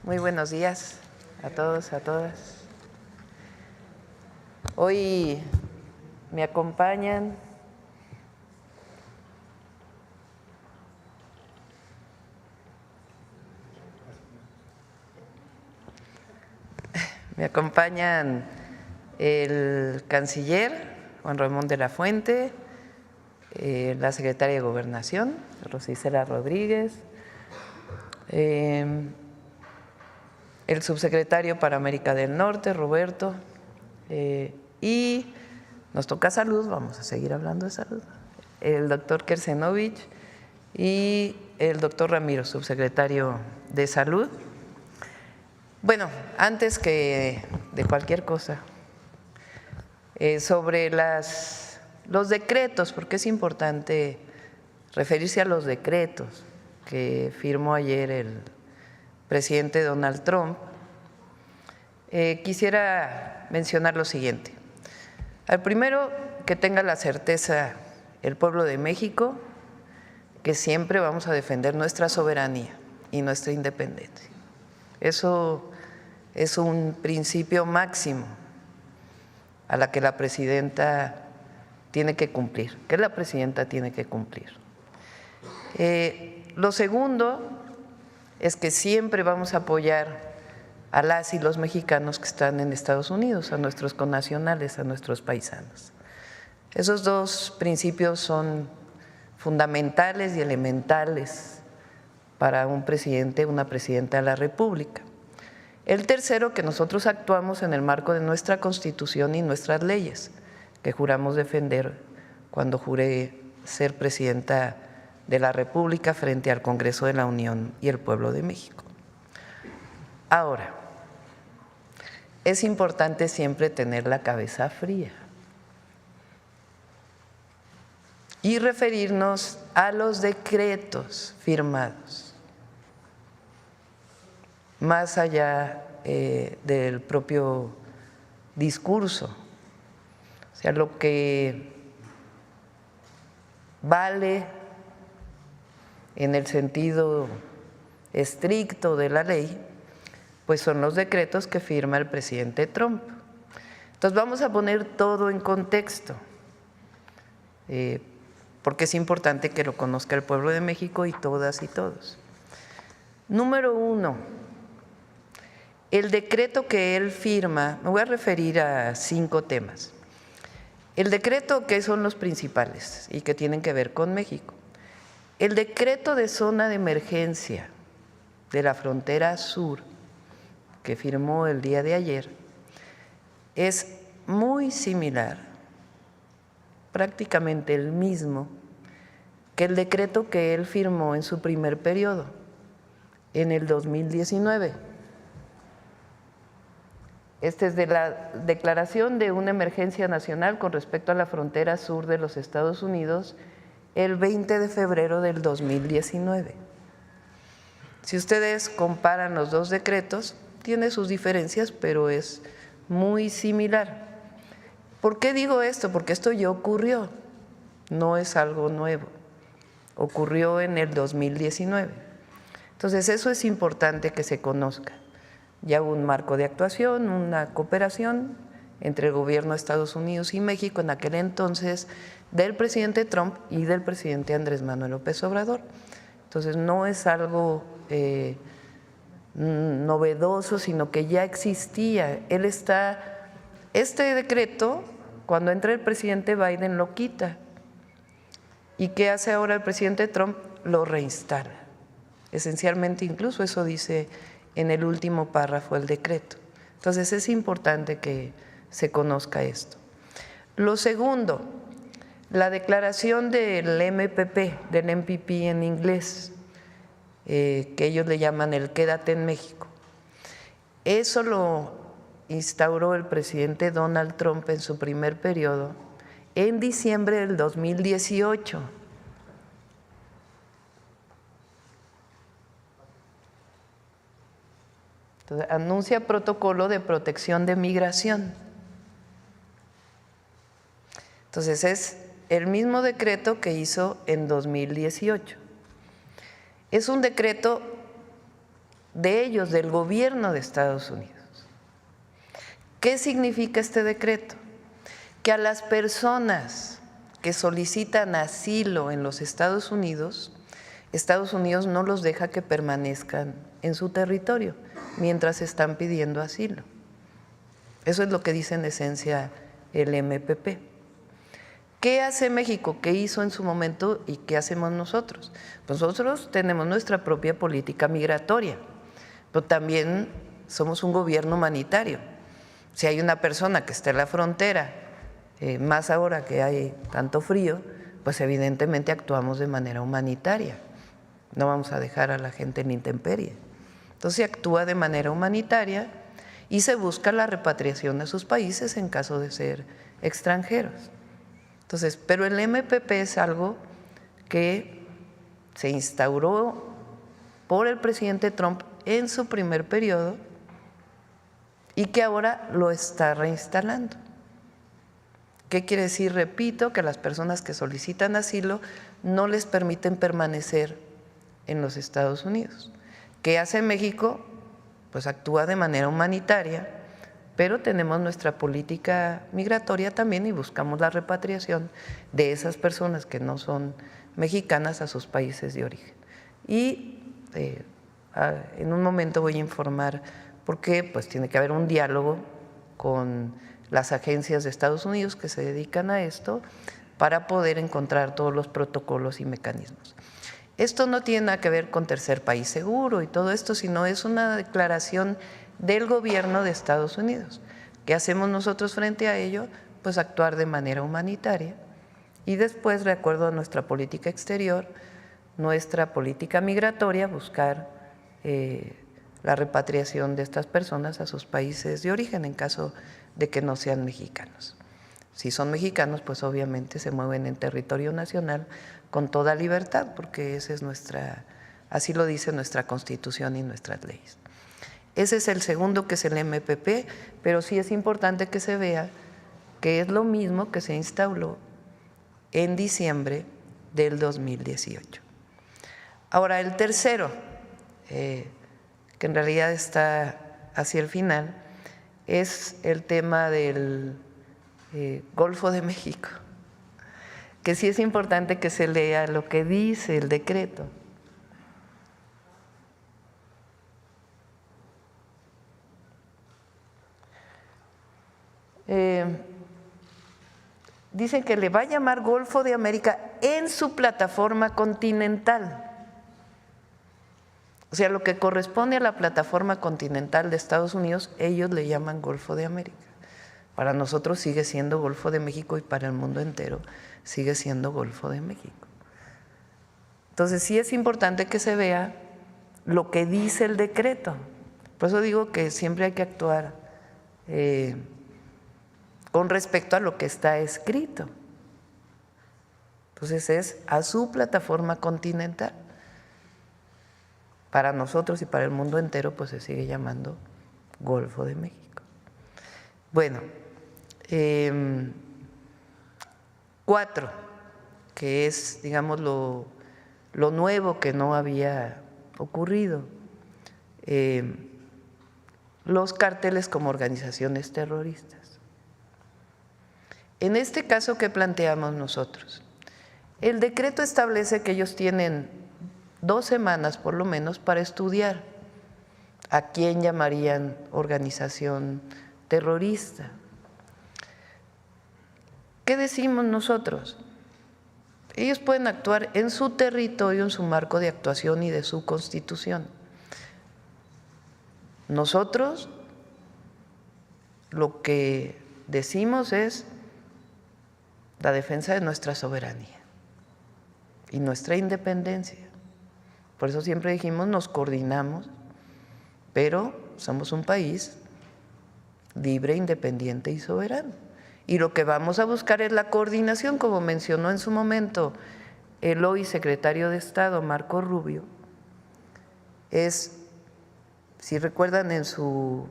Muy buenos días a todos, a todas. Hoy me acompañan el canciller Juan Ramón de la Fuente, la secretaria de Gobernación, Rosa Isela Rodríguez, el subsecretario para América del Norte, Roberto, y nos toca salud, vamos a seguir hablando de salud, el doctor Kersenovich y el doctor Ramiro, subsecretario de Salud. Bueno, antes que de cualquier cosa, sobre los decretos, porque es importante referirse a los decretos que firmó ayer el presidente Donald Trump, quisiera mencionar lo siguiente. Al primero, que tenga la certeza el pueblo de México que siempre vamos a defender nuestra soberanía y nuestra independencia. Eso es un principio máximo a la que la presidenta tiene que cumplir, que la presidenta tiene que cumplir. Lo segundo es que siempre vamos a apoyar a las y los mexicanos que están en Estados Unidos, a nuestros connacionales, a nuestros paisanos. Esos dos principios son fundamentales y elementales para un presidente, una presidenta de la República. El tercero, que nosotros actuamos en el marco de nuestra Constitución y nuestras leyes, que juramos defender cuando juré ser presidenta de la República frente al Congreso de la Unión y el pueblo de México. Ahora, es importante siempre tener la cabeza fría y referirnos a los decretos firmados, más allá del propio discurso, o sea, lo que vale en el sentido estricto de la ley, pues son los decretos que firma el presidente Trump. Entonces vamos a poner todo en contexto, porque es importante que lo conozca el pueblo de México y todas y todos. Número uno, el decreto que él firma, me voy a referir a 5 temas. El decreto, que son los principales y que tienen que ver con México. El decreto de zona de emergencia de la frontera sur, que firmó el día de ayer, es muy similar, prácticamente el mismo, que el decreto que él firmó en su primer periodo, en el 2019. Este es de la declaración de una emergencia nacional con respecto a la frontera sur de los Estados Unidos el 20 de febrero del 2019. Si ustedes comparan los dos decretos, tiene sus diferencias, pero es muy similar. ¿Por qué digo esto? Porque esto ya ocurrió, no es algo nuevo, ocurrió en el 2019. Entonces eso es importante que se conozca. Ya hubo un marco de actuación, una cooperación entre el gobierno de Estados Unidos y México en aquel entonces del presidente Trump y del presidente Andrés Manuel López Obrador. Entonces no es algo novedoso, sino que ya existía. Este decreto, cuando entra el presidente Biden, lo quita. ¿Y qué hace ahora el presidente Trump? Lo reinstala. Esencialmente, incluso eso dice en el último párrafo del decreto. Entonces es importante que se conozca esto. Lo segundo, la declaración del MPP, del MPP en inglés, que ellos le llaman el Quédate en México. Eso lo instauró el presidente Donald Trump en su primer periodo en diciembre del 2018. Entonces, anuncia protocolo de protección de migración. Entonces es el mismo decreto que hizo en 2018. Es un decreto de ellos, del gobierno de Estados Unidos. ¿Qué significa este decreto? Que a las personas que solicitan asilo en los Estados Unidos no los deja que permanezcan en su territorio mientras están pidiendo asilo. Eso es lo que dice en esencia el MPP. ¿Qué hace México? ¿Qué hizo en su momento y qué hacemos nosotros? Nosotros tenemos nuestra propia política migratoria, pero también somos un gobierno humanitario. Si hay una persona que está en la frontera, más ahora que hay tanto frío, pues evidentemente actuamos de manera humanitaria. No vamos a dejar a la gente en intemperie. Entonces se actúa de manera humanitaria y se busca la repatriación a sus países en caso de ser extranjeros. Entonces, pero el MPP es algo que se instauró por el presidente Trump en su primer periodo y que ahora lo está reinstalando. ¿Qué quiere decir? Repito, que las personas que solicitan asilo no les permiten permanecer en los Estados Unidos. ¿Qué hace México? Pues actúa de manera humanitaria, pero tenemos nuestra política migratoria también y buscamos la repatriación de esas personas que no son mexicanas a sus países de origen. Y en un momento voy a informar por qué, pues tiene que haber un diálogo con las agencias de Estados Unidos que se dedican a esto para poder encontrar todos los protocolos y mecanismos. Esto no tiene nada que ver con tercer país seguro y todo esto, sino es una declaración del gobierno de Estados Unidos. ¿Qué hacemos nosotros frente a ello? Pues actuar de manera humanitaria y después, de acuerdo a nuestra política exterior, nuestra política migratoria, buscar la repatriación de estas personas a sus países de origen en caso de que no sean mexicanos. Si son mexicanos, pues obviamente se mueven en territorio nacional con toda libertad, porque esa es así lo dice nuestra Constitución y nuestras leyes. Ese es el segundo, que es el MPP, pero sí es importante que se vea que es lo mismo que se instauró en diciembre del 2018. Ahora, el tercero, que en realidad está hacia el final, es el tema del Golfo de México, que sí es importante que se lea lo que dice el decreto. Dicen que le va a llamar Golfo de América en su plataforma continental. O sea, lo que corresponde a la plataforma continental de Estados Unidos, ellos le llaman Golfo de América. Para nosotros sigue siendo Golfo de México y para el mundo entero sigue siendo Golfo de México. Entonces sí es importante que se vea lo que dice el decreto. Por eso digo que siempre hay que actuar con respecto a lo que está escrito. Entonces es a su plataforma continental. Para nosotros y para el mundo entero pues se sigue llamando Golfo de México. Bueno, 4, que es, digamos, lo nuevo que no había ocurrido, los cárteles como organizaciones terroristas. En este caso, ¿qué planteamos nosotros? El decreto establece que ellos tienen 2 semanas por lo menos para estudiar a quién llamarían organización terrorista. ¿Qué decimos nosotros? Ellos pueden actuar en su territorio, en su marco de actuación y de su constitución. Nosotros lo que decimos es la defensa de nuestra soberanía y nuestra independencia. Por eso siempre dijimos, nos coordinamos, pero somos un país libre, independiente y soberano. Y lo que vamos a buscar es la coordinación, como mencionó en su momento el hoy secretario de Estado, Marco Rubio. Si recuerdan, en su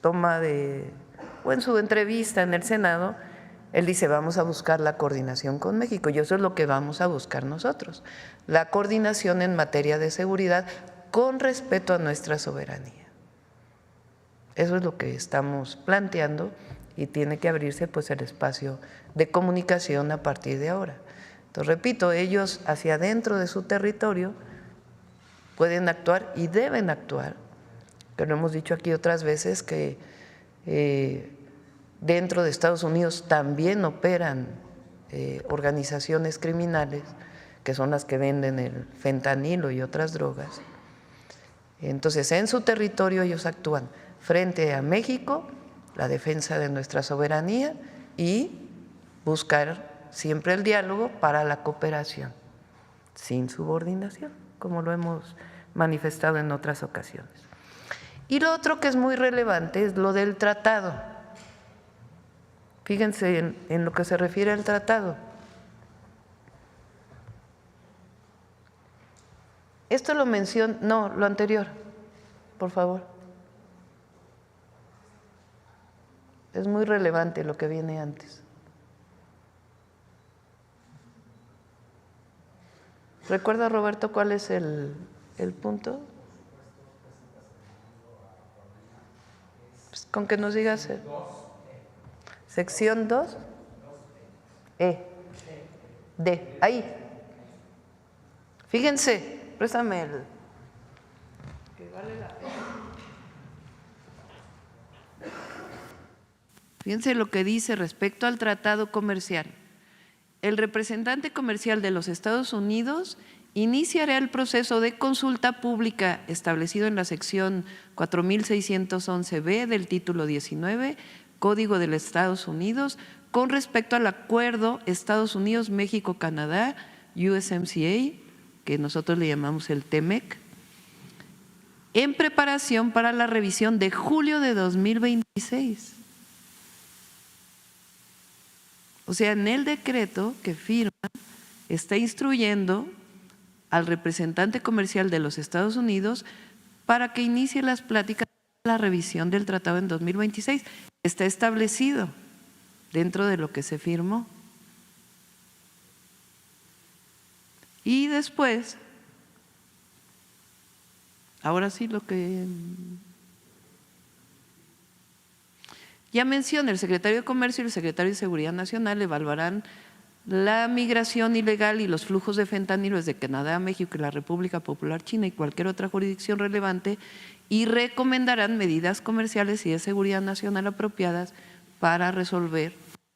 o en su entrevista en el Senado, él dice, vamos a buscar la coordinación con México, y eso es lo que vamos a buscar nosotros, la coordinación en materia de seguridad con respeto a nuestra soberanía. Eso es lo que estamos planteando y tiene que abrirse pues el espacio de comunicación a partir de ahora. Entonces, repito, ellos hacia adentro de su territorio pueden actuar y deben actuar, que lo hemos dicho aquí otras veces, que dentro de Estados Unidos también operan organizaciones criminales, que son las que venden el fentanilo y otras drogas. Entonces, en su territorio ellos actúan frente a México, la defensa de nuestra soberanía y buscar siempre el diálogo para la cooperación, sin subordinación, como lo hemos manifestado en otras ocasiones. Y lo otro que es muy relevante es lo del tratado. Fíjense en lo que se refiere al tratado. Esto lo menciona, no, lo anterior, por favor. Es muy relevante lo que viene antes. ¿Recuerda, Roberto, cuál es el punto? Pues con que nos digas. Sección 2. D. Ahí. Fíjense, préstame el. Que vale la pena. Fíjense lo que dice respecto al tratado comercial. El representante comercial de los Estados Unidos iniciará el proceso de consulta pública establecido en la sección 4611B del título 19, Código de los Estados Unidos, con respecto al acuerdo Estados Unidos-México-Canadá, USMCA, que nosotros le llamamos el TEMEC, en preparación para la revisión de julio de 2026. O sea, en el decreto que firma está instruyendo al representante comercial de los Estados Unidos para que inicie las pláticas de la revisión del tratado en 2026. Está establecido dentro de lo que se firmó. Y después, ahora sí lo que ya menciona, el secretario de Comercio y el secretario de Seguridad Nacional evaluarán la migración ilegal y los flujos de fentanilo desde Canadá, México y la República Popular China y cualquier otra jurisdicción relevante y recomendarán medidas comerciales y de seguridad nacional apropiadas para resolver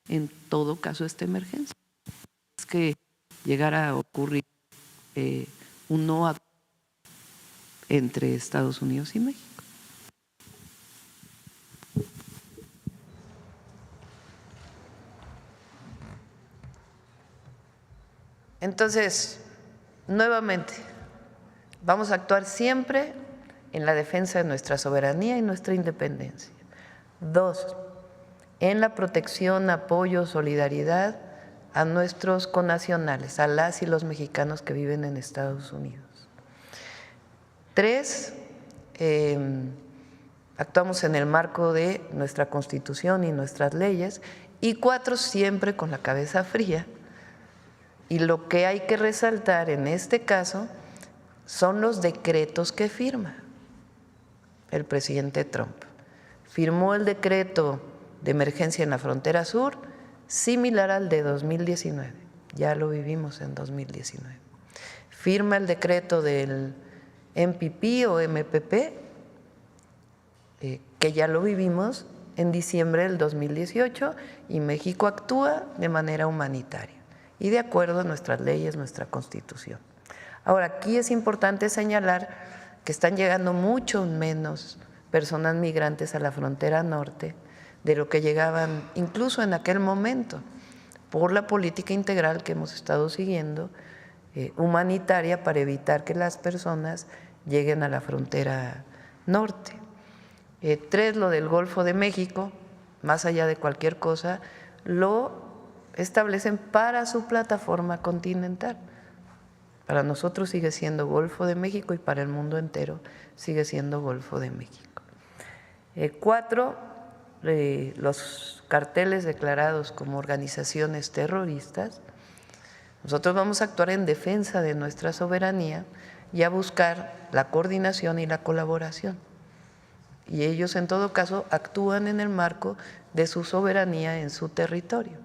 en todo caso esta emergencia. Es que llegara a ocurrir un no acuerdo entre Estados Unidos y México. Entonces, nuevamente, vamos a actuar siempre en la defensa de nuestra soberanía y nuestra independencia. 2, en la protección, apoyo, solidaridad a nuestros connacionales, a las y los mexicanos que viven en Estados Unidos. 3, actuamos en el marco de nuestra Constitución y nuestras leyes. Y 4, siempre con la cabeza fría. Y lo que hay que resaltar en este caso son los decretos que firma el presidente Trump. Firmó el decreto de emergencia en la frontera sur, similar al de 2019, ya lo vivimos en 2019. Firma el decreto del MPP o MPP, que ya lo vivimos en diciembre del 2018, y México actúa de manera humanitaria y de acuerdo a nuestras leyes, nuestra Constitución. Ahora, aquí es importante señalar que están llegando mucho menos personas migrantes a la frontera norte de lo que llegaban incluso en aquel momento, por la política integral que hemos estado siguiendo, humanitaria, para evitar que las personas lleguen a la frontera norte. 3, lo del Golfo de México, más allá de cualquier cosa, lo establecen para su plataforma continental. Para nosotros sigue siendo Golfo de México y para el mundo entero sigue siendo Golfo de México. 4, los carteles declarados como organizaciones terroristas. Nosotros vamos a actuar en defensa de nuestra soberanía y a buscar la coordinación y la colaboración. Y ellos en todo caso actúan en el marco de su soberanía en su territorio.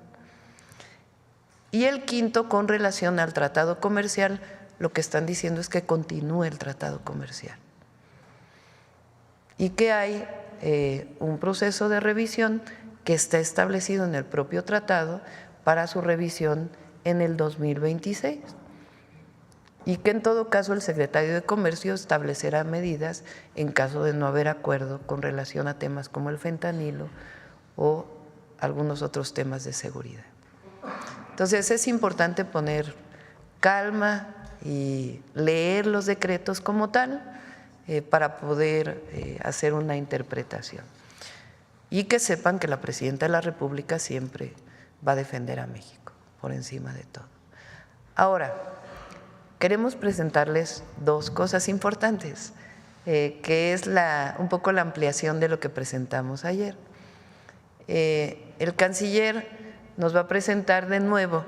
Y el quinto, con relación al tratado comercial, lo que están diciendo es que continúe el tratado comercial y que hay un proceso de revisión que está establecido en el propio tratado para su revisión en el 2026 y que en todo caso el secretario de Comercio establecerá medidas en caso de no haber acuerdo con relación a temas como el fentanilo o algunos otros temas de seguridad. Entonces es importante poner calma y leer los decretos como tal para poder hacer una interpretación. Y que sepan que la Presidenta de la República siempre va a defender a México por encima de todo. Ahora, queremos presentarles dos cosas importantes, que es un poco la ampliación de lo que presentamos ayer. El canciller nos va a presentar de nuevo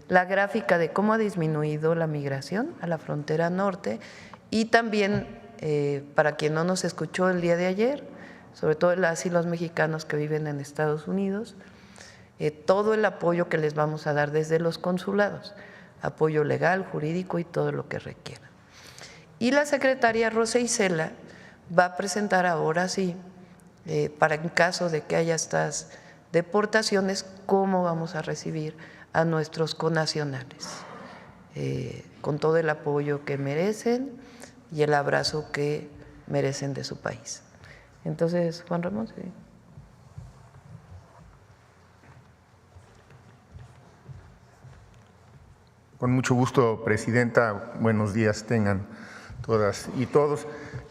la gráfica de cómo ha disminuido la migración a la frontera norte y también, para quien no nos escuchó el día de ayer, sobre todo las y los mexicanos que viven en Estados Unidos, todo el apoyo que les vamos a dar desde los consulados, apoyo legal, jurídico y todo lo que requieran. Y la secretaria Rosa Isela va a presentar ahora sí, para en caso de que haya estas deportaciones, cómo vamos a recibir a nuestros connacionales, con todo el apoyo que merecen y el abrazo que merecen de su país. Entonces, Juan Ramón, sí. Con mucho gusto, Presidenta. Buenos días tengan todas y todos.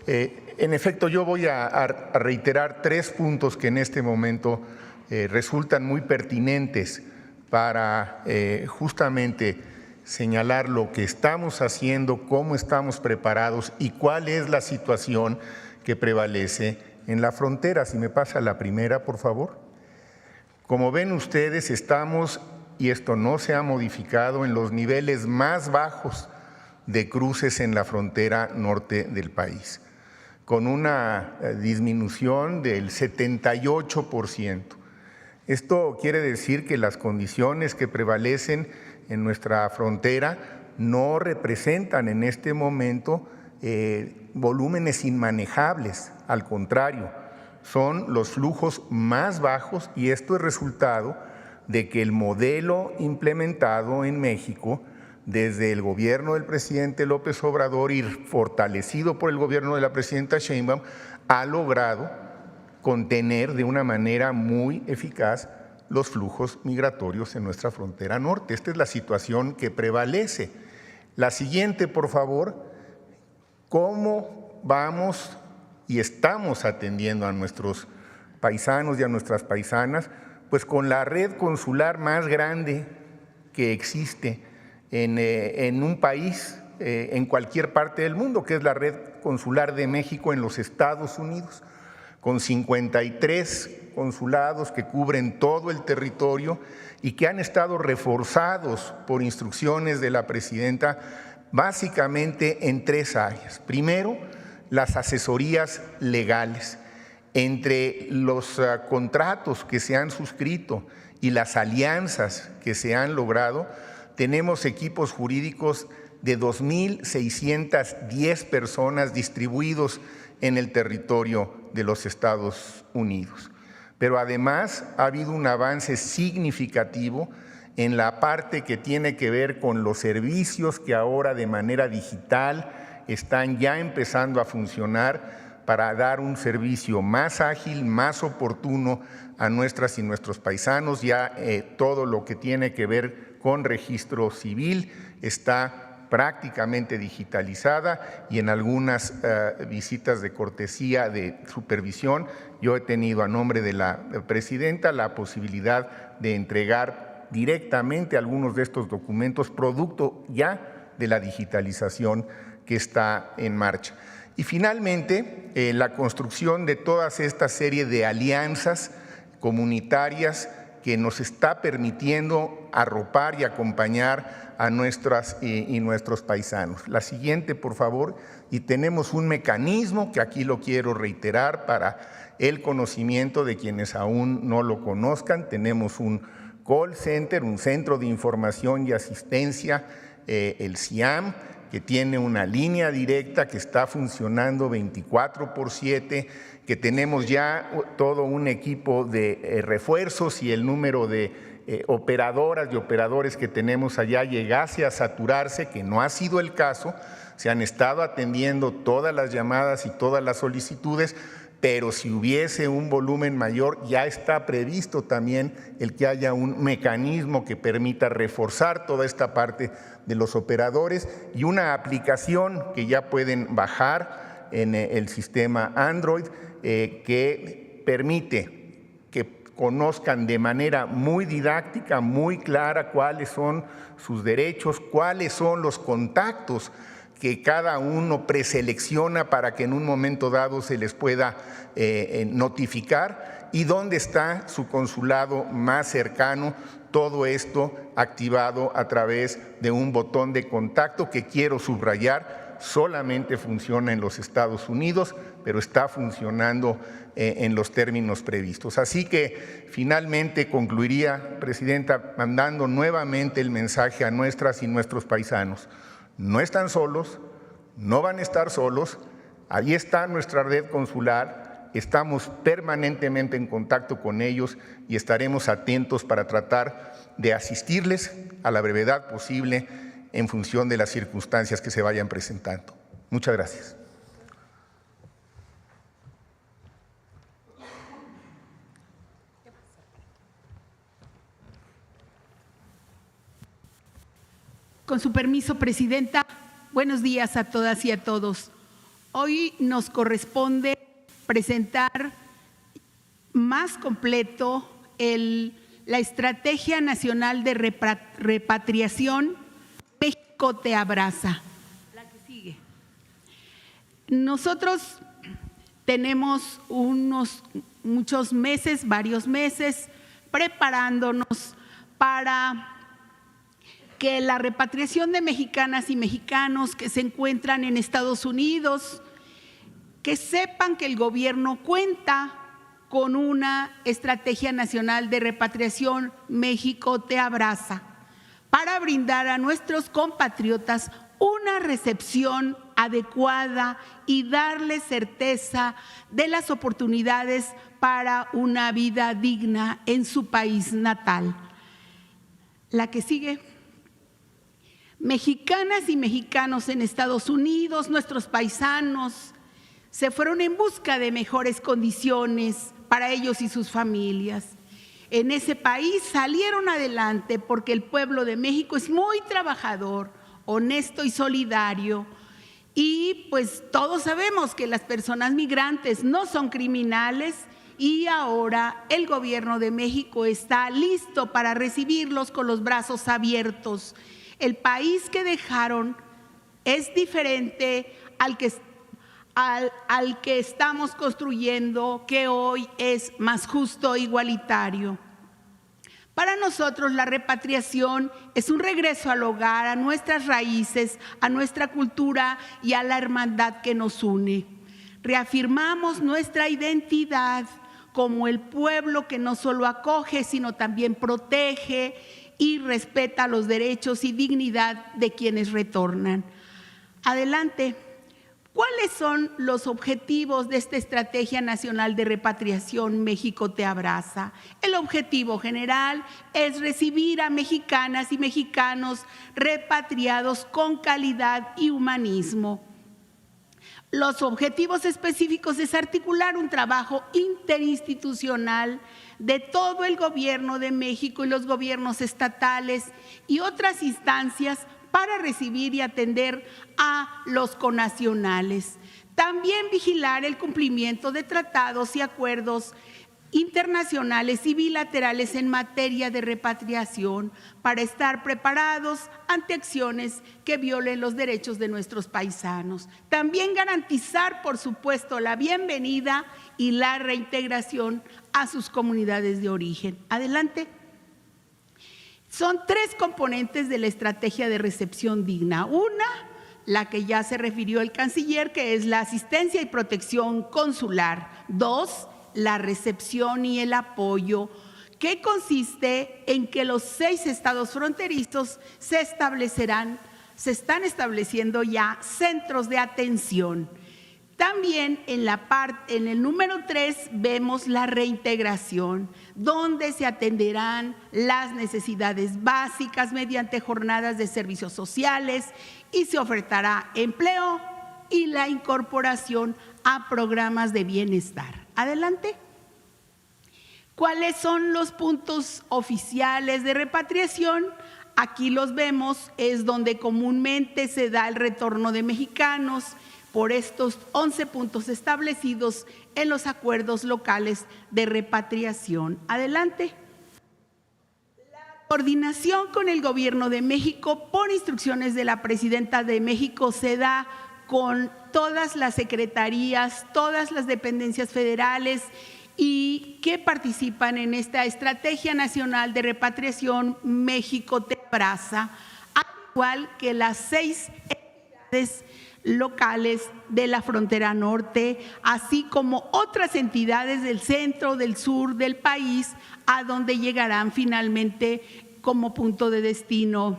En efecto, yo voy a reiterar 3 puntos que en este momento resultan muy pertinentes para justamente señalar lo que estamos haciendo, cómo estamos preparados y cuál es la situación que prevalece en la frontera. Si me pasa la primera, por favor. Como ven ustedes, estamos, y esto no se ha modificado, en los niveles más bajos de cruces en la frontera norte del país, con una disminución del 78%. Esto quiere decir que las condiciones que prevalecen en nuestra frontera no representan en este momento volúmenes inmanejables, al contrario, son los flujos más bajos y esto es resultado de que el modelo implementado en México desde el gobierno del presidente López Obrador y fortalecido por el gobierno de la presidenta Sheinbaum ha logrado contener de una manera muy eficaz los flujos migratorios en nuestra frontera norte. Esta es la situación que prevalece. La siguiente, por favor. ¿Cómo vamos y estamos atendiendo a nuestros paisanos y a nuestras paisanas? Pues con la red consular más grande que existe en un país, en cualquier parte del mundo, que es la red consular de México en los Estados Unidos, con 53 consulados que cubren todo el territorio y que han estado reforzados por instrucciones de la presidenta básicamente en 3 áreas. Primero, las asesorías legales. Entre los contratos que se han suscrito y las alianzas que se han logrado, tenemos equipos jurídicos de 2,610 personas distribuidos en el territorio de los Estados Unidos. Pero además ha habido un avance significativo en la parte que tiene que ver con los servicios que ahora de manera digital están ya empezando a funcionar para dar un servicio más ágil, más oportuno a nuestras y nuestros paisanos. Ya todo lo que tiene que ver con registro civil está prácticamente digitalizada y en algunas visitas de cortesía de supervisión yo he tenido a nombre de la presidenta la posibilidad de entregar directamente algunos de estos documentos producto ya de la digitalización que está en marcha. Y finalmente, la construcción de toda esta serie de alianzas comunitarias que nos está permitiendo arropar y acompañar a nuestras y nuestros paisanos. La siguiente, por favor. Y tenemos un mecanismo que aquí lo quiero reiterar para el conocimiento de quienes aún no lo conozcan. Tenemos un call center, un centro de información y asistencia, el CIAM, que tiene una línea directa que está funcionando 24/7, que tenemos ya todo un equipo de refuerzos y el número de operadoras y operadores que tenemos allá llegase a saturarse, que no ha sido el caso. Se han estado atendiendo todas las llamadas y todas las solicitudes, pero si hubiese un volumen mayor, ya está previsto también el que haya un mecanismo que permita reforzar toda esta parte de los operadores y una aplicación que ya pueden bajar en el sistema Android que permite que conozcan de manera muy didáctica, muy clara cuáles son sus derechos, cuáles son los contactos que cada uno preselecciona para que en un momento dado se les pueda notificar y dónde está su consulado más cercano. Todo esto activado a través de un botón de contacto que quiero subrayar, solamente funciona en los Estados Unidos, pero está funcionando en los términos previstos. Así que finalmente concluiría, Presidenta, mandando nuevamente el mensaje a nuestras y nuestros paisanos. No están solos, no van a estar solos, ahí está nuestra red consular, estamos permanentemente en contacto con ellos y estaremos atentos para tratar de asistirles a la brevedad posible en función de las circunstancias que se vayan presentando. Muchas gracias. Con su permiso, Presidenta, buenos días a todas y a todos. Hoy nos corresponde presentar más completo la Estrategia Nacional de Repatriación México te abraza. La que sigue. Nosotros tenemos muchos meses, varios meses, preparándonos para que la repatriación de mexicanas y mexicanos que se encuentran en Estados Unidos, que sepan que el gobierno cuenta con una Estrategia Nacional de Repatriación México te abraza, para brindar a nuestros compatriotas una recepción adecuada y darles certeza de las oportunidades para una vida digna en su país natal. La que sigue. Mexicanas y mexicanos en Estados Unidos, nuestros paisanos, se fueron en busca de mejores condiciones para ellos y sus familias. En ese país salieron adelante porque el pueblo de México es muy trabajador, honesto y solidario. Y pues todos sabemos que las personas migrantes no son criminales y ahora el gobierno de México está listo para recibirlos con los brazos abiertos. El país que dejaron es diferente al que estamos construyendo, que hoy es más justo e igualitario. Para nosotros la repatriación es un regreso al hogar, a nuestras raíces, a nuestra cultura y a la hermandad que nos une. Reafirmamos nuestra identidad como el pueblo que no solo acoge, sino también protege y respeta los derechos y dignidad de quienes retornan. Adelante. ¿Cuáles son los objetivos de esta Estrategia Nacional de Repatriación México te abraza? El objetivo general es recibir a mexicanas y mexicanos repatriados con calidad y humanismo. Los objetivos específicos es articular un trabajo interinstitucional de todo el gobierno de México y los gobiernos estatales y otras instancias para recibir y atender a los connacionales. También vigilar el cumplimiento de tratados y acuerdos internacionales y bilaterales en materia de repatriación para estar preparados ante acciones que violen los derechos de nuestros paisanos. También garantizar, por supuesto, la bienvenida y la reintegración a sus comunidades de origen. Adelante. Son 3 componentes de la estrategia de recepción digna. Una, la que ya se refirió el canciller, que es la asistencia y protección consular. 2, la recepción y el apoyo, que consiste en que los 6 estados fronterizos se están estableciendo ya centros de atención. También en el número 3 vemos la reintegración, donde se atenderán las necesidades básicas mediante jornadas de servicios sociales y se ofertará empleo y la incorporación a programas de bienestar. Adelante. ¿Cuáles son los puntos oficiales de repatriación? Aquí los vemos, es donde comúnmente se da el retorno de mexicanos por estos 11 puntos establecidos en los acuerdos locales de repatriación. Adelante. La coordinación con el Gobierno de México, por instrucciones de la Presidenta de México, se da con todas las secretarías, todas las dependencias federales y que participan en esta Estrategia Nacional de Repatriación México Te Abraza, al igual que las 6 entidades locales de la frontera norte, así como otras entidades del centro, del sur del país, a donde llegarán finalmente como punto de destino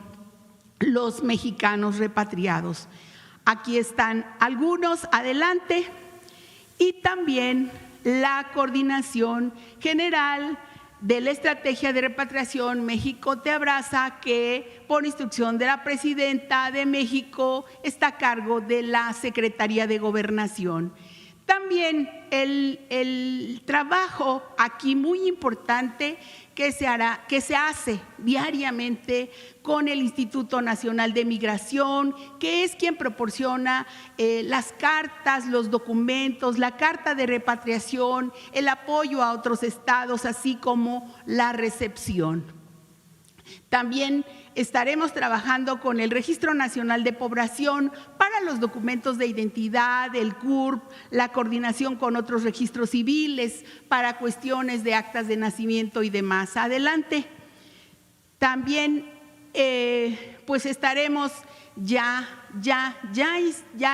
los mexicanos repatriados. Aquí están algunos, adelante, y también la coordinación general de la Estrategia de Repatriación México Te Abraza, que por instrucción de la Presidenta de México está a cargo de la Secretaría de Gobernación. También el trabajo aquí muy importante que se hace diariamente con el Instituto Nacional de Migración, que es quien proporciona las cartas, los documentos, la carta de repatriación, el apoyo a otros estados, así como la recepción. También estaremos trabajando con el Registro Nacional de Población para los documentos de identidad, el CURP, la coordinación con otros registros civiles para cuestiones de actas de nacimiento y demás. Adelante. También pues estaremos ya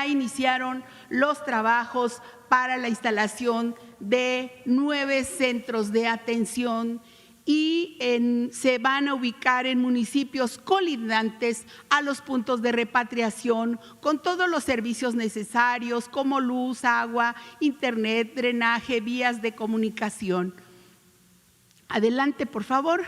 iniciaron los trabajos para la instalación de 9 centros de atención y se van a ubicar en municipios colindantes a los puntos de repatriación con todos los servicios necesarios como luz, agua, internet, drenaje, vías de comunicación. Adelante, por favor.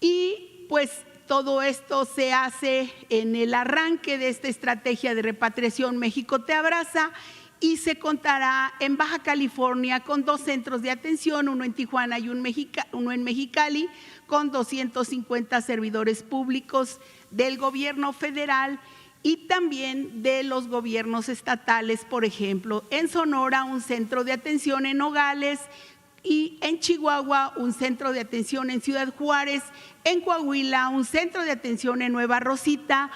Y pues todo esto se hace en el arranque de esta estrategia de repatriación México Te Abraza, y se contará en Baja California con 2 centros de atención, uno en Tijuana y uno en Mexicali, con 250 servidores públicos del gobierno federal y también de los gobiernos estatales. Por ejemplo, en Sonora un centro de atención en Nogales, y en Chihuahua un centro de atención en Ciudad Juárez, en Coahuila un centro de atención en Nueva Rosita,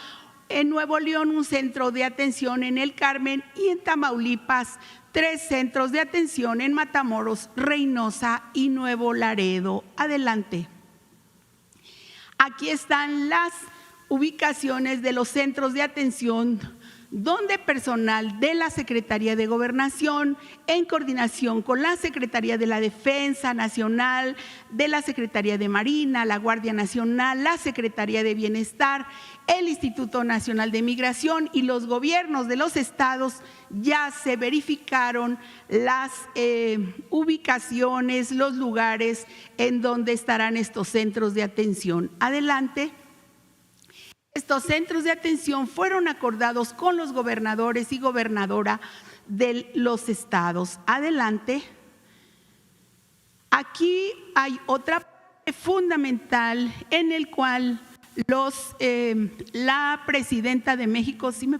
en Nuevo León un centro de atención en El Carmen y en Tamaulipas 3 centros de atención en Matamoros, Reynosa y Nuevo Laredo. Adelante. Aquí están las ubicaciones de los centros de atención donde personal de la Secretaría de Gobernación, en coordinación con la Secretaría de la Defensa Nacional, de la Secretaría de Marina, la Guardia Nacional, la Secretaría de Bienestar, el Instituto Nacional de Migración y los gobiernos de los estados, ya se verificaron las ubicaciones, los lugares en donde estarán estos centros de atención. Adelante. Estos centros de atención fueron acordados con los gobernadores y gobernadora de los estados. Adelante. Aquí hay otra parte fundamental en el cual la Presidenta de México, ¿sí me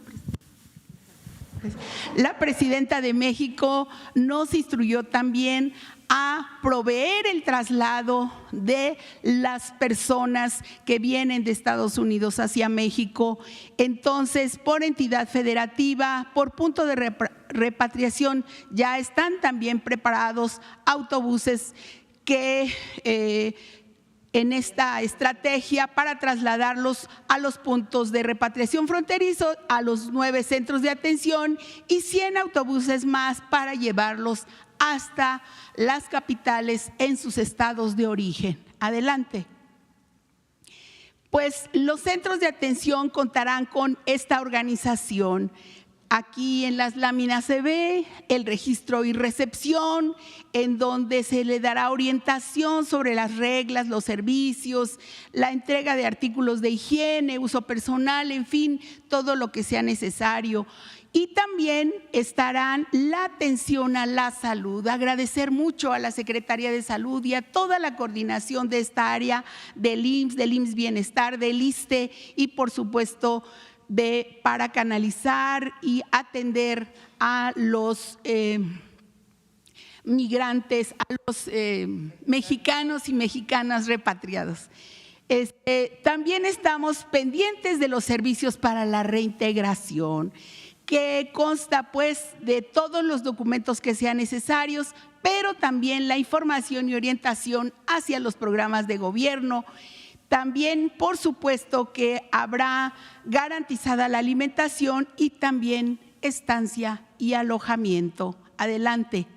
La presidenta de México nos instruyó también a proveer el traslado de las personas que vienen de Estados Unidos hacia México. Entonces, por entidad federativa, por punto de repatriación, ya están también preparados autobuses que en esta estrategia para trasladarlos a los puntos de repatriación fronterizo, a los 9 centros de atención y 100 autobuses más para llevarlos hasta las capitales en sus estados de origen. Adelante. Pues los centros de atención contarán con esta organización. Aquí en las láminas se ve el registro y recepción, en donde se le dará orientación sobre las reglas, los servicios, la entrega de artículos de higiene, uso personal, en fin, todo lo que sea necesario. Y también estarán la atención a la salud. Agradecer mucho a la Secretaría de Salud y a toda la coordinación de esta área del IMSS Bienestar, del ISSSTE y por supuesto para canalizar y atender a los migrantes, a los mexicanos y mexicanas repatriados. También estamos pendientes de los servicios para la reintegración, que consta pues de todos los documentos que sean necesarios, pero también la información y orientación hacia los programas de gobierno. También, por supuesto, que habrá garantizada la alimentación y también estancia y alojamiento. Adelante.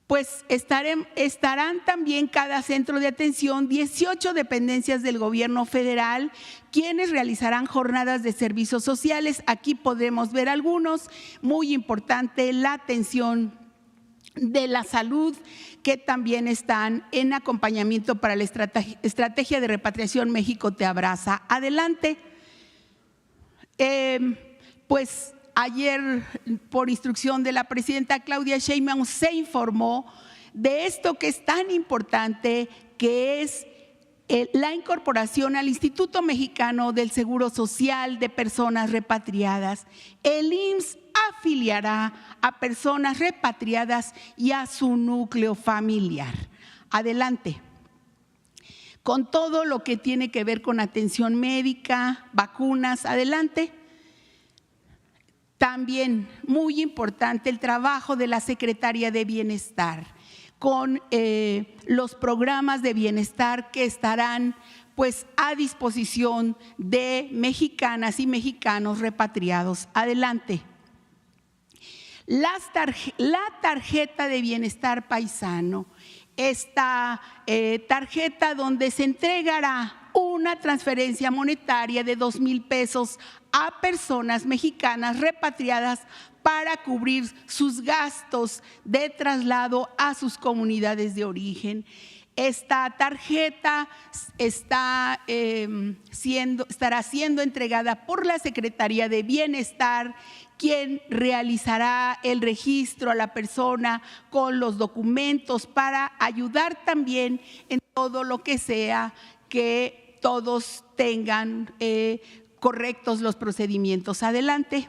Pues estarán también cada centro de atención 18 dependencias del gobierno federal, quienes realizarán jornadas de servicios sociales. Aquí podemos ver algunos. Muy importante, la atención de la salud, que también están en acompañamiento para la estrategia de repatriación México Te Abraza. Adelante. Pues ayer, por instrucción de la presidenta Claudia Sheinbaum, se informó de esto que es tan importante, que es la incorporación al Instituto Mexicano del Seguro Social de Personas Repatriadas. El IMSS afiliará a personas repatriadas y a su núcleo familiar. Adelante. Con todo lo que tiene que ver con atención médica, vacunas, adelante. También muy importante el trabajo de la Secretaría de Bienestar con los programas de bienestar que estarán pues a disposición de mexicanas y mexicanos repatriados. Adelante. La tarjeta de bienestar paisano, esta tarjeta donde se entregará una transferencia monetaria de 2,000 pesos a personas mexicanas repatriadas para cubrir sus gastos de traslado a sus comunidades de origen. Esta tarjeta estará siendo entregada por la Secretaría de Bienestar, quien realizará el registro a la persona con los documentos para ayudar también en todo lo que sea que todos tengan correctos los procedimientos. Adelante.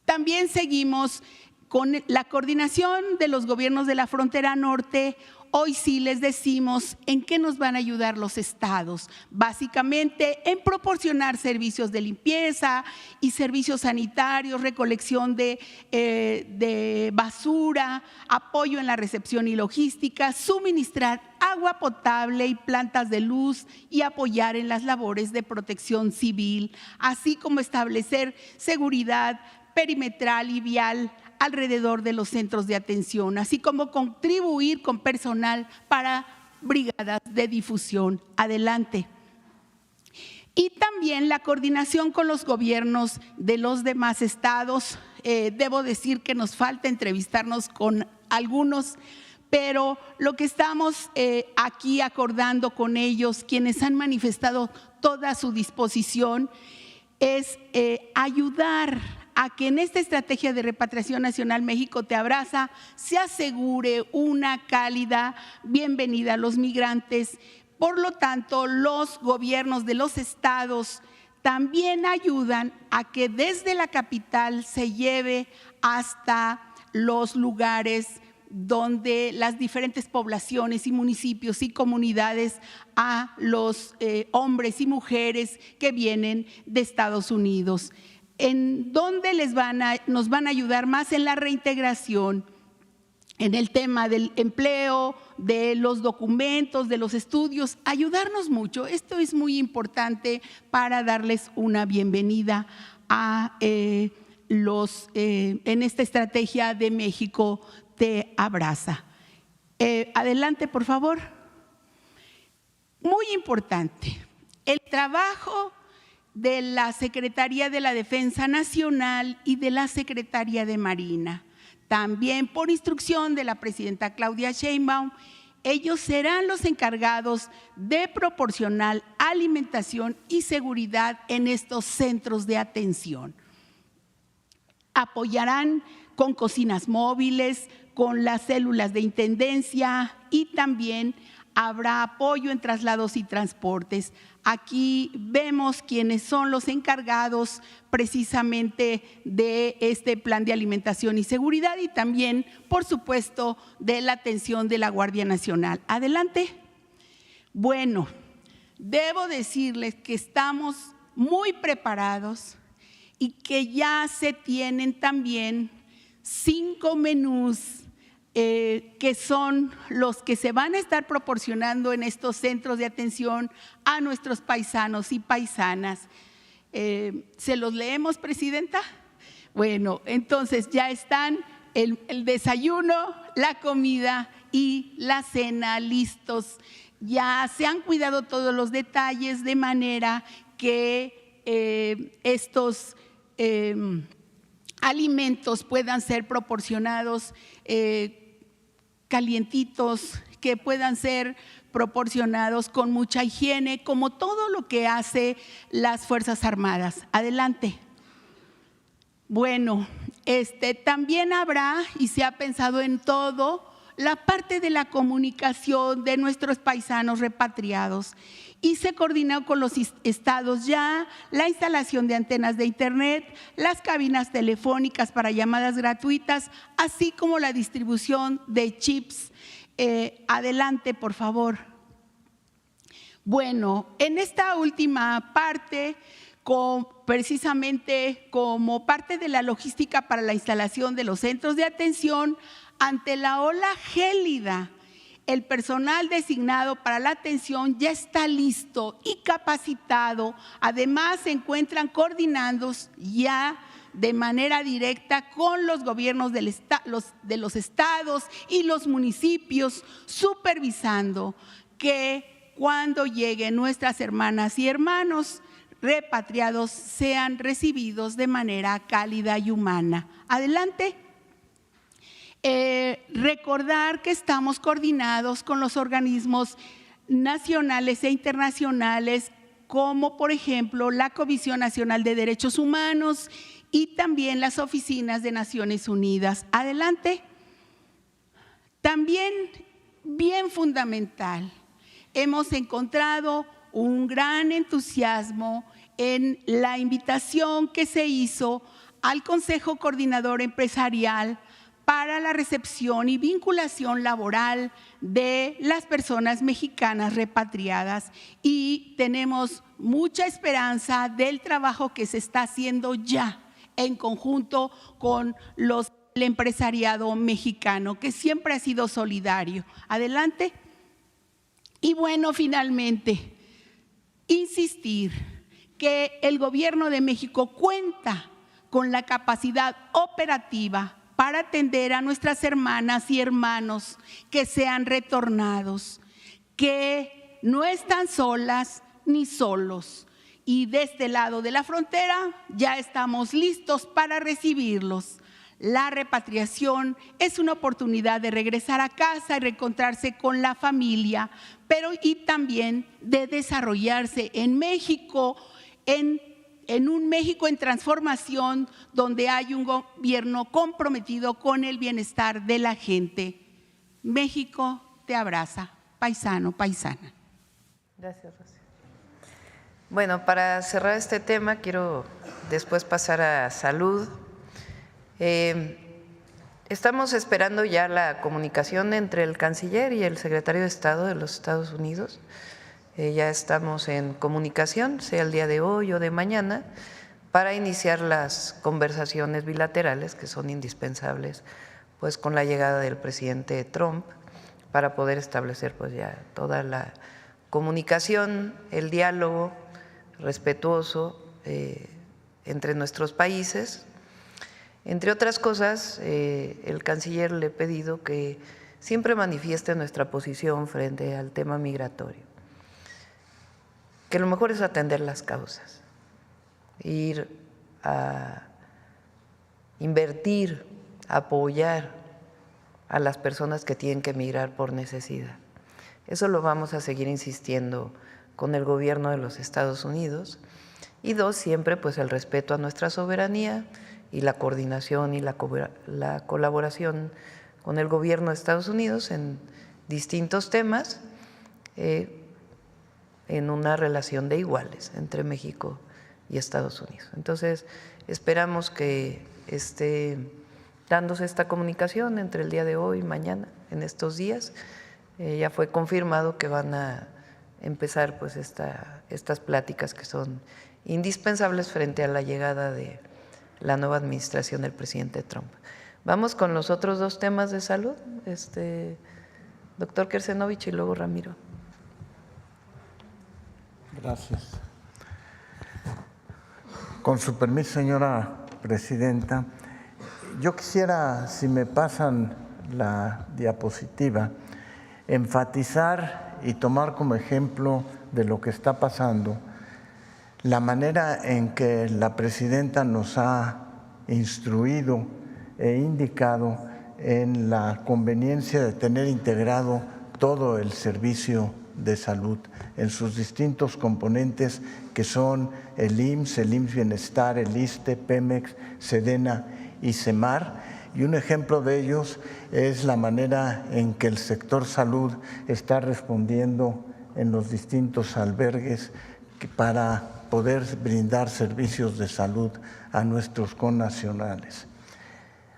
También seguimos con la coordinación de los gobiernos de la frontera norte. Hoy sí les decimos en qué nos van a ayudar los estados, básicamente en proporcionar servicios de limpieza y servicios sanitarios, recolección de basura, apoyo en la recepción y logística, suministrar agua potable y plantas de luz y apoyar en las labores de protección civil, así como establecer seguridad perimetral y vial alrededor de los centros de atención, así como contribuir con personal para brigadas de difusión. Adelante. Y también la coordinación con los gobiernos de los demás estados. Debo decir que nos falta entrevistarnos con algunos, pero lo que estamos aquí acordando con ellos, quienes han manifestado toda su disposición, es ayudar a que en esta estrategia de repatriación nacional México Te Abraza se asegure una cálida bienvenida a los migrantes. Por lo tanto, los gobiernos de los estados también ayudan a que desde la capital se lleve hasta los lugares donde las diferentes poblaciones y municipios y comunidades a los hombres y mujeres que vienen de Estados Unidos, en donde nos van a ayudar más en la reintegración, en el tema del empleo, de los documentos, de los estudios, ayudarnos mucho. Esto es muy importante para darles una bienvenida a en esta estrategia de México Te Abraza. Adelante, por favor. Muy importante, el trabajo de la Secretaría de la Defensa Nacional y de la Secretaría de Marina. También por instrucción de la presidenta Claudia Sheinbaum, ellos serán los encargados de proporcionar alimentación y seguridad en estos centros de atención. Apoyarán con cocinas móviles, con las células de intendencia y también habrá apoyo en traslados y transportes. Aquí vemos quiénes son los encargados precisamente de este plan de alimentación y seguridad y también, por supuesto, de la atención de la Guardia Nacional. Adelante. Bueno, debo decirles que estamos muy preparados y que ya se tienen también 5 menús que son los que se van a estar proporcionando en estos centros de atención a nuestros paisanos y paisanas. ¿Se los leemos, Presidenta? Bueno, entonces ya están el desayuno, la comida y la cena listos. Ya se han cuidado todos los detalles de manera que estos alimentos puedan ser proporcionados calientitos, que puedan ser proporcionados con mucha higiene, como todo lo que hace las Fuerzas Armadas. Adelante. Bueno, también habrá, y se ha pensado en todo, la parte de la comunicación de nuestros paisanos repatriados. Y se coordinó con los estados ya la instalación de antenas de internet, las cabinas telefónicas para llamadas gratuitas, así como la distribución de chips. Adelante, por favor. Bueno, en esta última parte, precisamente como parte de la logística para la instalación de los centros de atención, ante la ola gélida, el personal designado para la atención ya está listo y capacitado. Además, se encuentran coordinados ya de manera directa con los gobiernos de los estados y los municipios, supervisando que cuando lleguen nuestras hermanas y hermanos repatriados sean recibidos de manera cálida y humana. Adelante. Recordar que estamos coordinados con los organismos nacionales e internacionales, como por ejemplo la Comisión Nacional de Derechos Humanos y también las oficinas de Naciones Unidas. Adelante. También, bien fundamental, hemos encontrado un gran entusiasmo en la invitación que se hizo al Consejo Coordinador Empresarial para la recepción y vinculación laboral de las personas mexicanas repatriadas, y tenemos mucha esperanza del trabajo que se está haciendo ya en conjunto con el empresariado mexicano, que siempre ha sido solidario. Adelante. Y bueno, finalmente, insistir que el Gobierno de México cuenta con la capacidad operativa para atender a nuestras hermanas y hermanos que sean retornados, que no están solas ni solos. Y de este lado de la frontera ya estamos listos para recibirlos. La repatriación es una oportunidad de regresar a casa y reencontrarse con la familia, pero y también de desarrollarse en México, en un México en transformación, donde hay un gobierno comprometido con el bienestar de la gente. México te abraza, paisano, paisana. Gracias, Rocío. Bueno, para cerrar este tema, quiero después pasar a salud. Estamos esperando ya la comunicación entre el canciller y el secretario de Estado de los Estados Unidos. Ya estamos en comunicación, sea el día de hoy o de mañana, para iniciar las conversaciones bilaterales que son indispensables, pues con la llegada del presidente Trump, para poder establecer pues ya toda la comunicación, el diálogo respetuoso entre nuestros países. Entre otras cosas, el canciller le he pedido que siempre manifieste nuestra posición frente al tema migratorio, que lo mejor es atender las causas, ir a invertir, apoyar a las personas que tienen que emigrar por necesidad. Eso lo vamos a seguir insistiendo con el gobierno de los Estados Unidos. Y dos, siempre pues el respeto a nuestra soberanía y la coordinación y la colaboración con el gobierno de Estados Unidos en distintos temas, en una relación de iguales entre México y Estados Unidos. Entonces, esperamos que esté dándose esta comunicación entre el día de hoy y mañana, en estos días. Ya fue confirmado que van a empezar pues estas pláticas que son indispensables frente a la llegada de la nueva administración del presidente Trump. Vamos con los otros dos temas de salud, doctor Kersenovich y luego Ramiro. Gracias. Con su permiso, señora presidenta, yo quisiera, si me pasan la diapositiva, enfatizar y tomar como ejemplo de lo que está pasando la manera en que la presidenta nos ha instruido e indicado en la conveniencia de tener integrado todo el servicio de salud en sus distintos componentes que son el IMSS Bienestar, el ISSSTE, Pemex, Sedena y CEMAR. Y un ejemplo de ellos es la manera en que el sector salud está respondiendo en los distintos albergues para poder brindar servicios de salud a nuestros connacionales.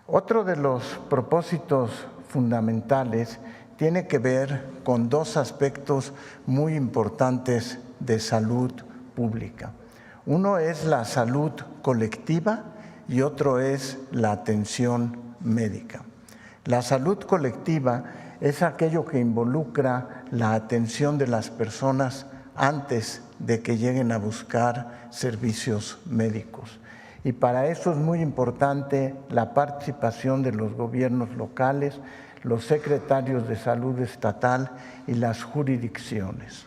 Otro de los propósitos fundamentales tiene que ver con dos aspectos muy importantes de salud pública. Uno es la salud colectiva y otro es la atención médica. La salud colectiva es aquello que involucra la atención de las personas antes de que lleguen a buscar servicios médicos. Y para eso es muy importante la participación de los gobiernos locales, los secretarios de salud estatal y las jurisdicciones.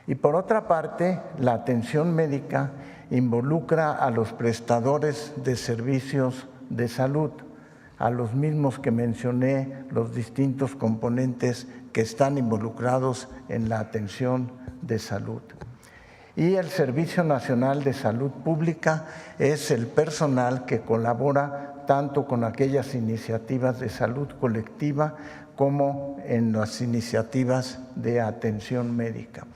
Y por otra parte, la atención médica involucra a los prestadores de servicios de salud, a los mismos que mencioné, los distintos componentes que están involucrados en la atención de salud. Y el Servicio Nacional de Salud Pública es el personal que colabora tanto con aquellas iniciativas de salud colectiva como en las iniciativas de atención médica.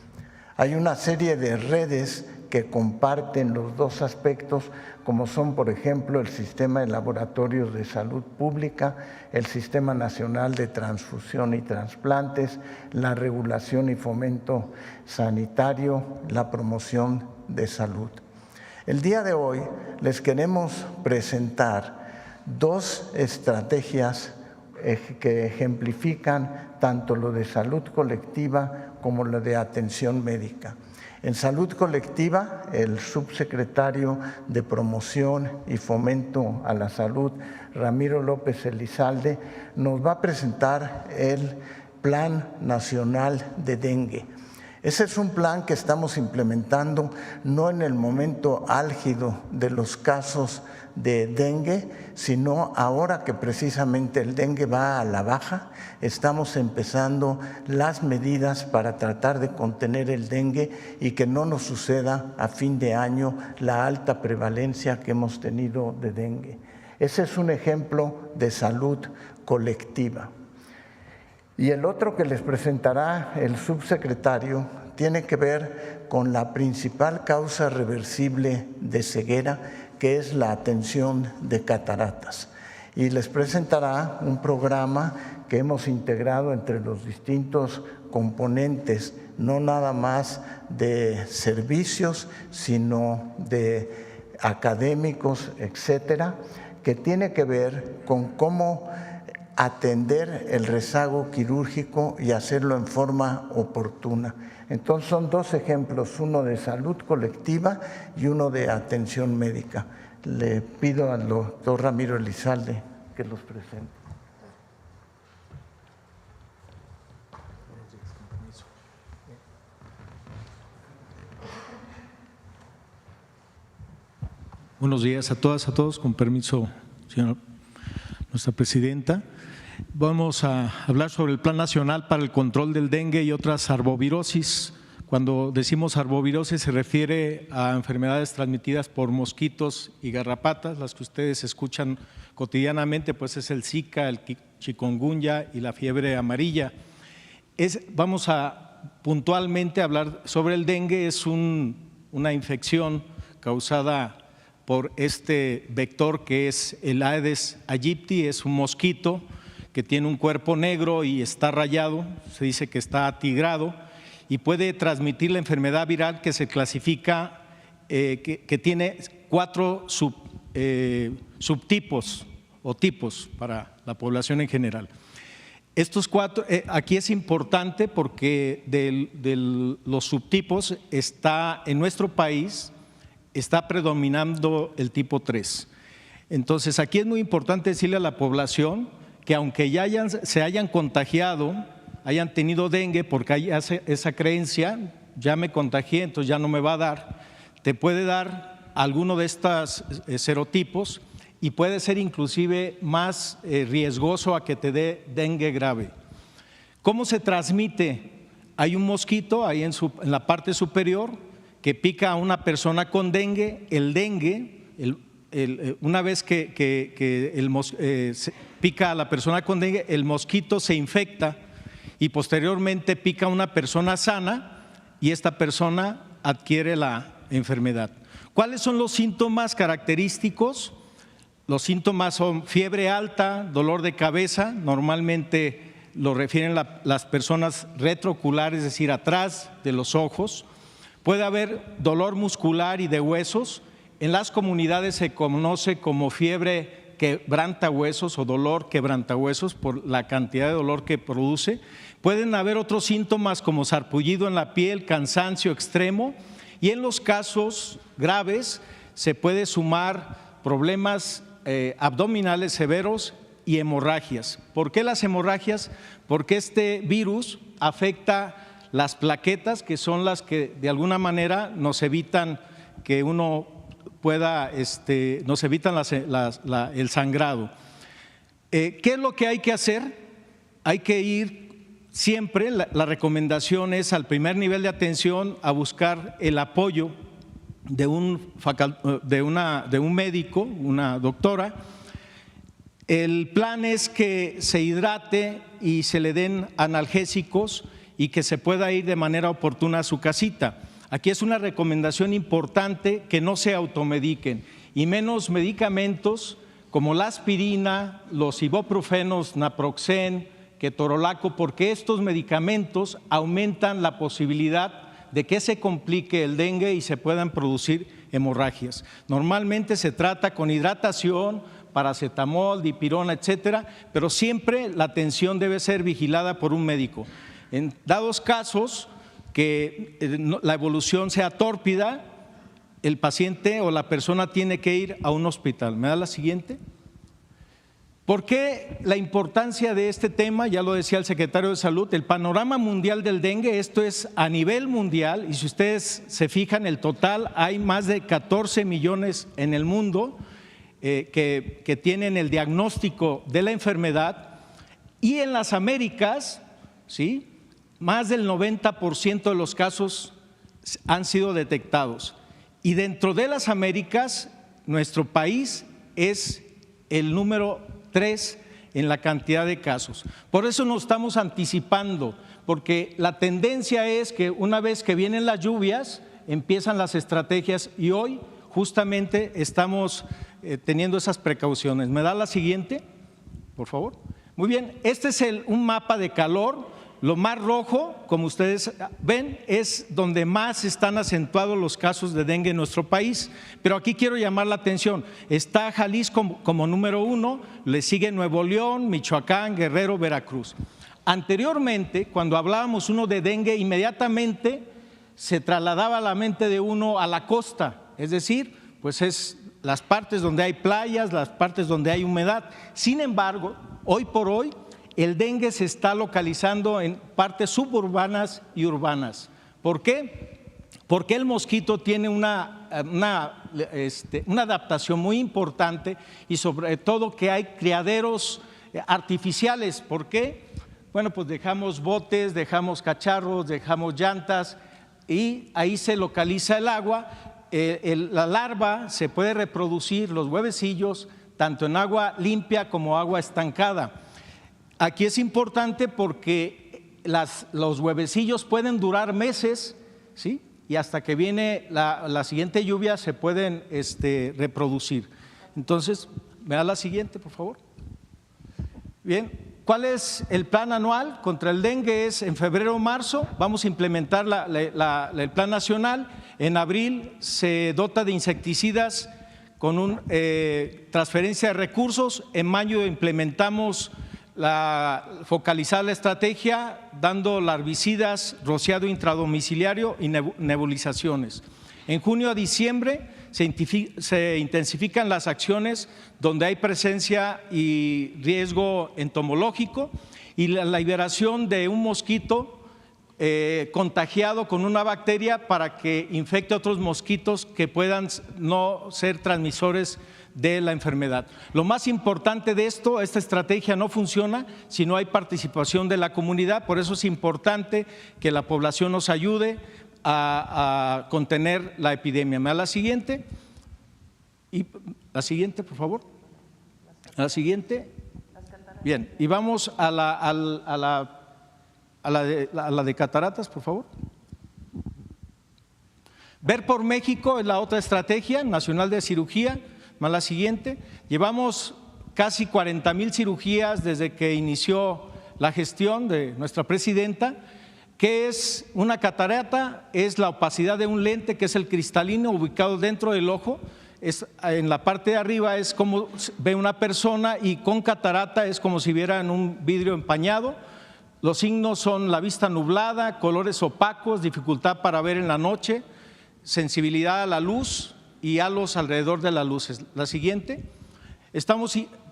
Hay una serie de redes que comparten los dos aspectos, como son, por ejemplo, el Sistema de Laboratorios de Salud Pública, el Sistema Nacional de Transfusión y Trasplantes, la regulación y fomento sanitario, la promoción de salud. El día de hoy les queremos presentar dos estrategias que ejemplifican tanto lo de salud colectiva como lo de atención médica. En salud colectiva, el subsecretario de Promoción y Fomento a la Salud, Ramiro López Elizalde, nos va a presentar el Plan Nacional de Dengue. Ese es un plan que estamos implementando no en el momento álgido de los casos de dengue, sino ahora que precisamente el dengue va a la baja, estamos empezando las medidas para tratar de contener el dengue y que no nos suceda a fin de año la alta prevalencia que hemos tenido de dengue. Ese es un ejemplo de salud colectiva. Y el otro que les presentará el subsecretario tiene que ver con la principal causa reversible de ceguera, que es la atención de cataratas. Y les presentará un programa que hemos integrado entre los distintos componentes, no nada más de servicios, sino de académicos, etcétera, que tiene que ver con cómo atender el rezago quirúrgico y hacerlo en forma oportuna. Entonces son dos ejemplos, uno de salud colectiva y uno de atención médica. Le pido al doctor Ramiro Elizalde que los presente. Buenos días a todas, a todos. Con permiso, señora nuestra presidenta. Vamos a hablar sobre el Plan Nacional para el Control del Dengue y otras arbovirosis. Cuando decimos arbovirosis se refiere a enfermedades transmitidas por mosquitos y garrapatas, las que ustedes escuchan cotidianamente, pues es el Zika, el chikungunya y la fiebre amarilla. Vamos a puntualmente hablar sobre el dengue. Es una infección causada por este vector que es el Aedes aegypti, es un mosquito que tiene un cuerpo negro y está rayado, se dice que está atigrado, y puede transmitir la enfermedad viral que se clasifica, que tiene 4 subtipos o tipos para la población en general. Estos 4, aquí es importante porque de los subtipos está en nuestro país, está predominando el tipo 3. Entonces aquí es muy importante decirle a la población que aunque ya se hayan contagiado, hayan tenido dengue, porque hay esa creencia, ya me contagié, entonces ya no me va a dar, te puede dar alguno de estos serotipos y puede ser inclusive más riesgoso a que te dé dengue grave. ¿Cómo se transmite? Hay un mosquito ahí en la parte superior que pica a una persona con dengue. El dengue, una vez que pica a la persona con dengue, el mosquito se infecta y posteriormente pica a una persona sana y esta persona adquiere la enfermedad. ¿Cuáles son los síntomas característicos? Los síntomas son fiebre alta, dolor de cabeza, normalmente lo refieren las personas retrooculares, es decir, atrás de los ojos. Puede haber dolor muscular y de huesos. En las comunidades se conoce como fiebre quebrantahuesos o dolor quebrantahuesos por la cantidad de dolor que produce. Pueden haber otros síntomas como sarpullido en la piel, cansancio extremo, y en los casos graves se puede sumar problemas abdominales severos y hemorragias. ¿Por qué las hemorragias? Porque este virus afecta las plaquetas, que son las que de alguna manera nos evitan que uno pueda, nos evitan el sangrado. ¿Qué es lo que hay que hacer? Hay que ir siempre, la recomendación es al primer nivel de atención a buscar el apoyo de un médico, una doctora. El plan es que se hidrate y se le den analgésicos y que se pueda ir de manera oportuna a su casita. Aquí es una recomendación importante que no se automediquen y menos medicamentos como la aspirina, los ibuprofenos, naproxen, ketorolaco, porque estos medicamentos aumentan la posibilidad de que se complique el dengue y se puedan producir hemorragias. Normalmente se trata con hidratación, paracetamol, dipirona, etcétera, pero siempre la atención debe ser vigilada por un médico. En dados casos que la evolución sea tórpida, el paciente o la persona tiene que ir a un hospital. ¿Me da la siguiente? ¿Por qué la importancia de este tema? Ya lo decía el secretario de Salud, el panorama mundial del dengue, esto es a nivel mundial, y si ustedes se fijan, el total, hay más de 14 millones en el mundo que tienen el diagnóstico de la enfermedad, y en las Américas, ¿sí?, más del 90% de los casos han sido detectados. Y dentro de las Américas, nuestro país es el número 3 en la cantidad de casos. Por eso nos estamos anticipando, porque la tendencia es que una vez que vienen las lluvias, empiezan las estrategias y hoy justamente estamos teniendo esas precauciones. ¿Me da la siguiente, por favor? Muy bien, este es un mapa de calor. Lo más rojo, como ustedes ven, es donde más están acentuados los casos de dengue en nuestro país. Pero aquí quiero llamar la atención. Está Jalisco como número 1, le sigue Nuevo León, Michoacán, Guerrero, Veracruz. Anteriormente, cuando hablábamos uno de dengue, inmediatamente se trasladaba la mente de uno a la costa, es decir, pues es las partes donde hay playas, las partes donde hay humedad. Sin embargo, hoy por hoy, el dengue se está localizando en partes suburbanas y urbanas. ¿Por qué? Porque el mosquito tiene una adaptación muy importante y sobre todo que hay criaderos artificiales. ¿Por qué? Bueno, pues dejamos botes, dejamos cacharros, dejamos llantas y ahí se localiza el agua. La larva se puede reproducir, los huevecillos, tanto en agua limpia como agua estancada. Aquí es importante porque los huevecillos pueden durar meses, ¿sí? Y hasta que viene la siguiente lluvia se pueden reproducir. Entonces, ¿me da la siguiente, por favor? Bien, ¿cuál es el plan anual contra el dengue? Es en febrero o marzo, vamos a implementar el plan nacional. En abril se dota de insecticidas con una transferencia de recursos. En mayo implementamos focalizar la estrategia dando larvicidas, rociado intradomiciliario y nebulizaciones. En junio a diciembre se intensifican las acciones donde hay presencia y riesgo entomológico y la liberación de un mosquito contagiado con una bacteria para que infecte a otros mosquitos que puedan no ser transmisores de la enfermedad. Lo más importante de esta estrategia no funciona si no hay participación de la comunidad, por eso es importante que la población nos ayude a contener la epidemia. ¿Me da la siguiente? Y la siguiente, por favor. La siguiente. Bien, y vamos a la de cataratas, por favor. Ver por México es la otra estrategia nacional de cirugía. Más la siguiente. Llevamos casi 40,000 cirugías desde que inició la gestión de nuestra presidenta. ¿Qué es una catarata? Es la opacidad de un lente que es el cristalino ubicado dentro del ojo. En la parte de arriba es como ve una persona y con catarata es como si viera en un vidrio empañado. Los signos son la vista nublada, colores opacos, dificultad para ver en la noche, sensibilidad a la luz y halos alrededor de las luces. La siguiente.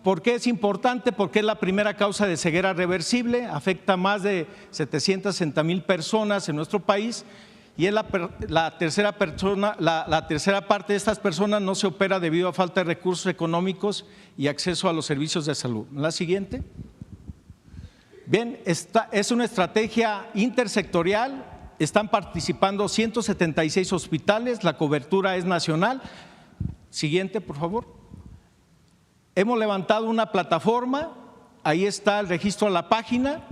¿Por qué es importante? Porque es la primera causa de ceguera reversible, afecta a más de 760,000 personas en nuestro país y es la tercera parte de estas personas no se opera debido a falta de recursos económicos y acceso a los servicios de salud. La siguiente. Bien, esta es una estrategia intersectorial. Están participando 176 hospitales, la cobertura es nacional. Siguiente, por favor. Hemos levantado una plataforma, ahí está el registro a la página,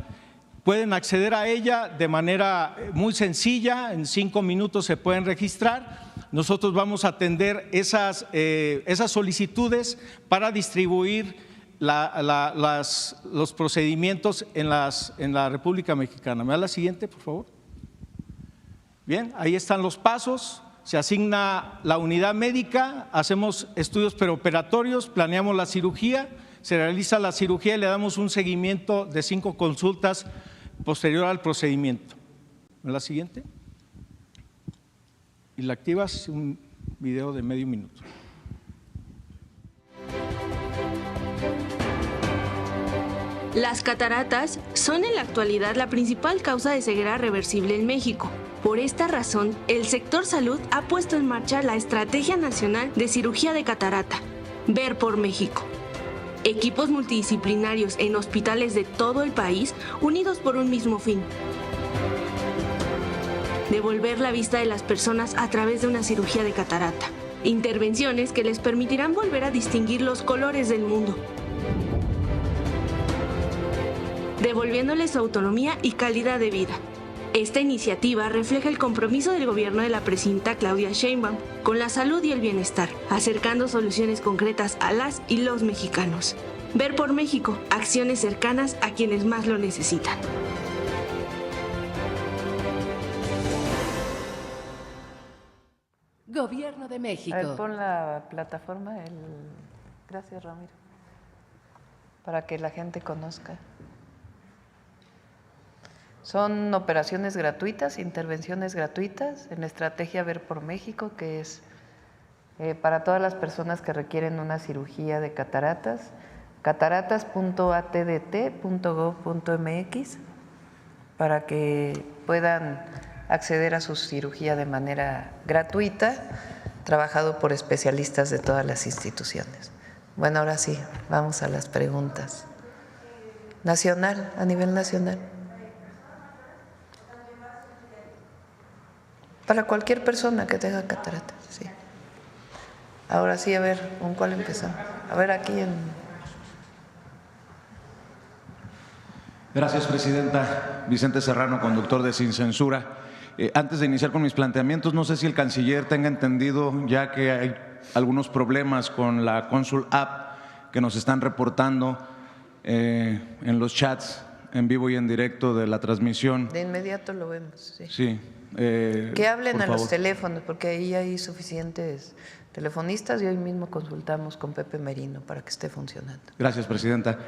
pueden acceder a ella de manera muy sencilla, en 5 minutos se pueden registrar. Nosotros vamos a atender esas solicitudes para distribuir los procedimientos en la República Mexicana. ¿Me da la siguiente, por favor? Bien, ahí están los pasos, se asigna la unidad médica, hacemos estudios preoperatorios, planeamos la cirugía, se realiza la cirugía y le damos un seguimiento de 5 consultas posterior al procedimiento. ¿La siguiente? Y la activas, un video de medio minuto. Las cataratas son en la actualidad la principal causa de ceguera reversible en México. Por esta razón, el sector salud ha puesto en marcha la Estrategia Nacional de Cirugía de Catarata, Ver por México. Equipos multidisciplinarios en hospitales de todo el país unidos por un mismo fin: devolver la vista de las personas a través de una cirugía de catarata. Intervenciones que les permitirán volver a distinguir los colores del mundo. devolviéndoles su autonomía y calidad de vida. Esta iniciativa refleja el compromiso del gobierno de la presidenta Claudia Sheinbaum con la salud y el bienestar, acercando soluciones concretas a las y los mexicanos. Ver por México, acciones cercanas a quienes más lo necesitan. Gobierno de México. A ver, pon la plataforma. Gracias, Ramiro. Para que la gente conozca. Son operaciones gratuitas, intervenciones gratuitas en la estrategia Ver por México, que es para todas las personas que requieren una cirugía de cataratas. cataratas.atdt.gov.mx para que puedan acceder a su cirugía de manera gratuita, trabajado por especialistas de todas las instituciones. Bueno, ahora sí, vamos a las preguntas. Nacional, a nivel nacional. Para cualquier persona que tenga cataratas, sí. Ahora sí, a ver, ¿con cuál empezamos? A ver, aquí en… Gracias, presidenta. Vicente Serrano, conductor de Sin Censura. Antes de iniciar con mis planteamientos, no sé si el canciller tenga entendido, ya que hay algunos problemas con la Consul App que nos están reportando en los chats en vivo y en directo de la transmisión. De inmediato lo vemos, sí. Sí. Que hablen por a favor. los teléfonos, porque ahí hay suficientes telefonistas y hoy mismo consultamos con Pepe Merino para que esté funcionando. Gracias, presidenta.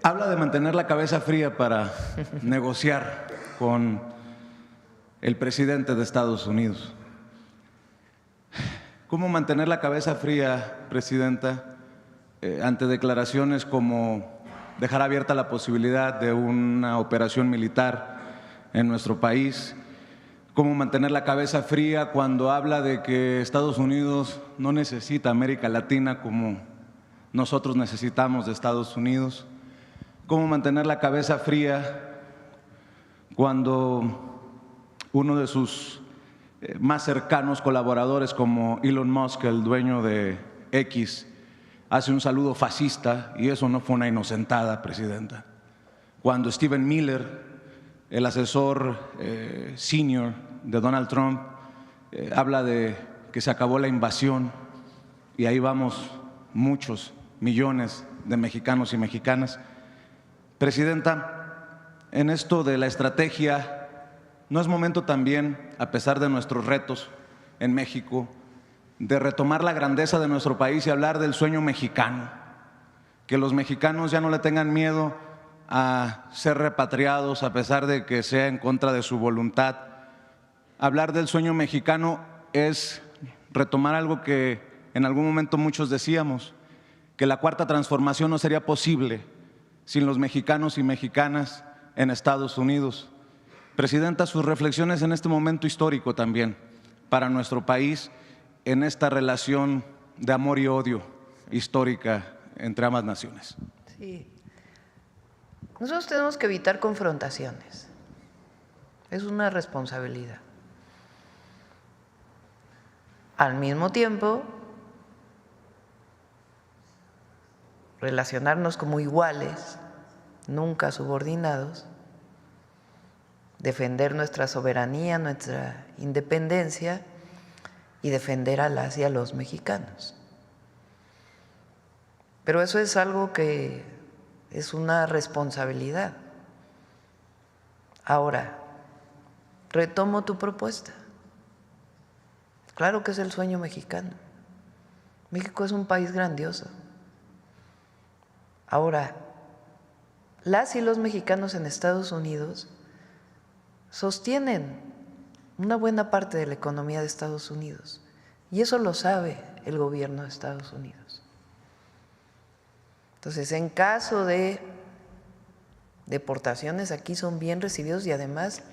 Habla de mantener la cabeza fría para negociar con el presidente de Estados Unidos. ¿Cómo mantener la cabeza fría, presidenta, ante declaraciones como dejar abierta la posibilidad de una operación militar en nuestro país? ¿Cómo mantener la cabeza fría cuando habla de que Estados Unidos no necesita América Latina como nosotros necesitamos de Estados Unidos? ¿Cómo mantener la cabeza fría cuando uno de sus más cercanos colaboradores, como Elon Musk, el dueño de X, hace un saludo fascista y eso no fue una inocentada, presidenta? Cuando Stephen Miller, el asesor senior de Donald Trump, habla de que se acabó la invasión y ahí vamos muchos millones de mexicanos y mexicanas. Presidenta, en esto de la estrategia, ¿no es momento también, a pesar de nuestros retos en México, de retomar la grandeza de nuestro país y hablar del sueño mexicano? Que los mexicanos ya no le tengan miedo a ser repatriados a pesar de que sea en contra de su voluntad. Hablar del sueño mexicano es retomar algo que en algún momento muchos decíamos, que la cuarta transformación no sería posible sin los mexicanos y mexicanas en Estados Unidos. Presidenta, sus reflexiones en este momento histórico también para nuestro país, en esta relación de amor y odio histórica entre ambas naciones. Sí. Nosotros tenemos que evitar confrontaciones. Es una responsabilidad. Al mismo tiempo, relacionarnos como iguales, nunca subordinados, defender nuestra soberanía, nuestra independencia y defender a las y a los mexicanos. Pero eso es algo que es una responsabilidad. Ahora, retomo tu propuesta. Claro que es el sueño mexicano. México es un país grandioso. Ahora, las y los mexicanos en Estados Unidos sostienen una buena parte de la economía de Estados Unidos y eso lo sabe el gobierno de Estados Unidos. Entonces, en caso de deportaciones, aquí son bien recibidos y además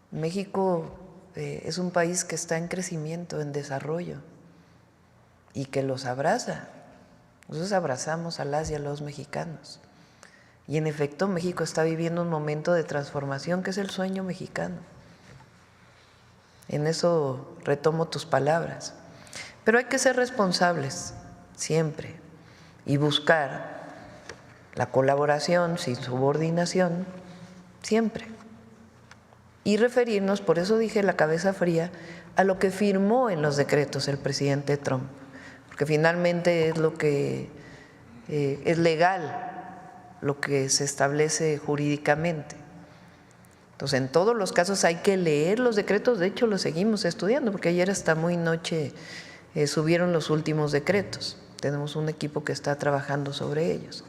México es un país que está en crecimiento, en desarrollo y que los abraza. Nosotros abrazamos a las y a los mexicanos. Y en efecto, México está viviendo un momento de transformación que es el sueño mexicano. En eso retomo tus palabras. Pero hay que ser responsables siempre y buscar la colaboración sin subordinación, siempre. Y referirnos, por eso dije la cabeza fría, a lo que firmó en los decretos el presidente Trump, porque finalmente es lo que es legal, lo que se establece jurídicamente. Entonces, en todos los casos hay que leer los decretos, de hecho los seguimos estudiando, porque ayer hasta muy noche subieron los últimos decretos. Tenemos un equipo que está trabajando sobre ellos.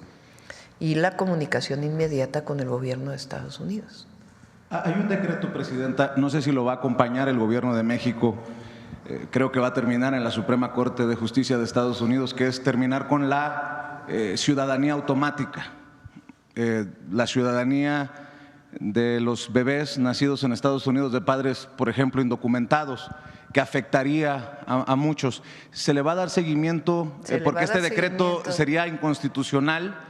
Y la comunicación inmediata con el gobierno de Estados Unidos. Hay un decreto, Presidenta, no sé si lo va a acompañar el gobierno de México, creo que va a terminar en la Suprema Corte de Justicia de Estados Unidos, que es terminar con la ciudadanía automática. La ciudadanía de los bebés nacidos en Estados Unidos de padres, por ejemplo, indocumentados, que afectaría a muchos. ¿Se le va a dar seguimiento? Porque este decreto sería inconstitucional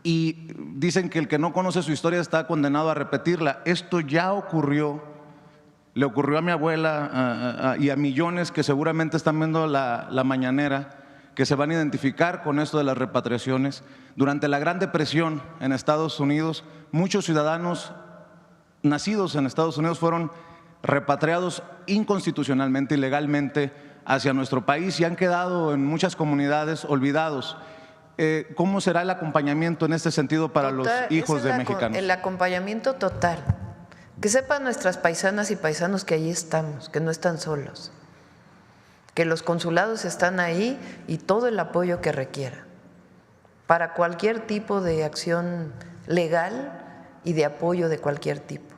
y dicen que el que no conoce su historia está condenado a repetirla. Esto ya ocurrió, le ocurrió a mi abuela y a millones que seguramente están viendo la mañanera, que se van a identificar con esto de las repatriaciones. Durante la Gran Depresión en Estados Unidos, muchos ciudadanos nacidos en Estados Unidos fueron repatriados inconstitucionalmente, ilegalmente hacia nuestro país y han quedado en muchas comunidades olvidados. ¿Cómo será el acompañamiento en este sentido para los hijos de mexicanos? El acompañamiento total. Que sepan nuestras paisanas y paisanos que allí estamos, que no están solos, que los consulados están ahí y todo el apoyo que requiera para cualquier tipo de acción legal y de apoyo de cualquier tipo.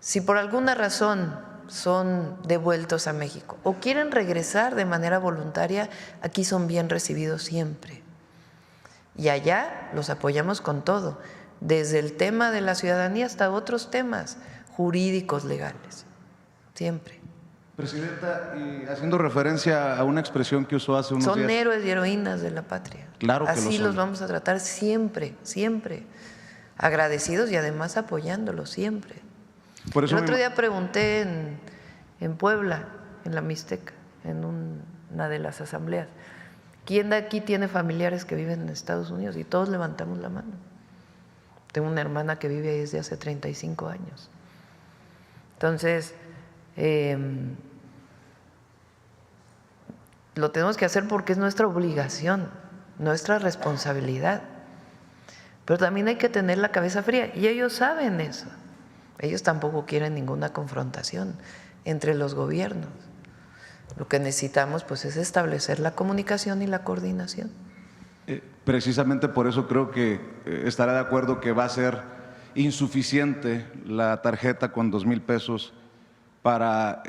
Si por alguna razón son devueltos a México o quieren regresar de manera voluntaria, aquí son bien recibidos siempre. Y allá los apoyamos con todo, desde el tema de la ciudadanía hasta otros temas jurídicos, legales, siempre. Presidenta, y haciendo referencia a una expresión que usó hace unos días. Son héroes y heroínas de la patria. Claro que así lo son. los vamos a tratar siempre, siempre. Agradecidos y además apoyándolos siempre. Por eso el otro día pregunté en Puebla, en la Mixteca, en una de las asambleas, ¿quién de aquí tiene familiares que viven en Estados Unidos? Y todos levantamos la mano. Tengo una hermana que vive ahí desde hace 35 años. Entonces, lo tenemos que hacer porque es nuestra obligación, nuestra responsabilidad. Pero también hay que tener la cabeza fría y ellos saben eso. Ellos tampoco quieren ninguna confrontación entre los gobiernos. Lo que necesitamos pues es establecer la comunicación y la coordinación. Precisamente por eso creo que estará de acuerdo que va a ser insuficiente la tarjeta con 2,000 pesos para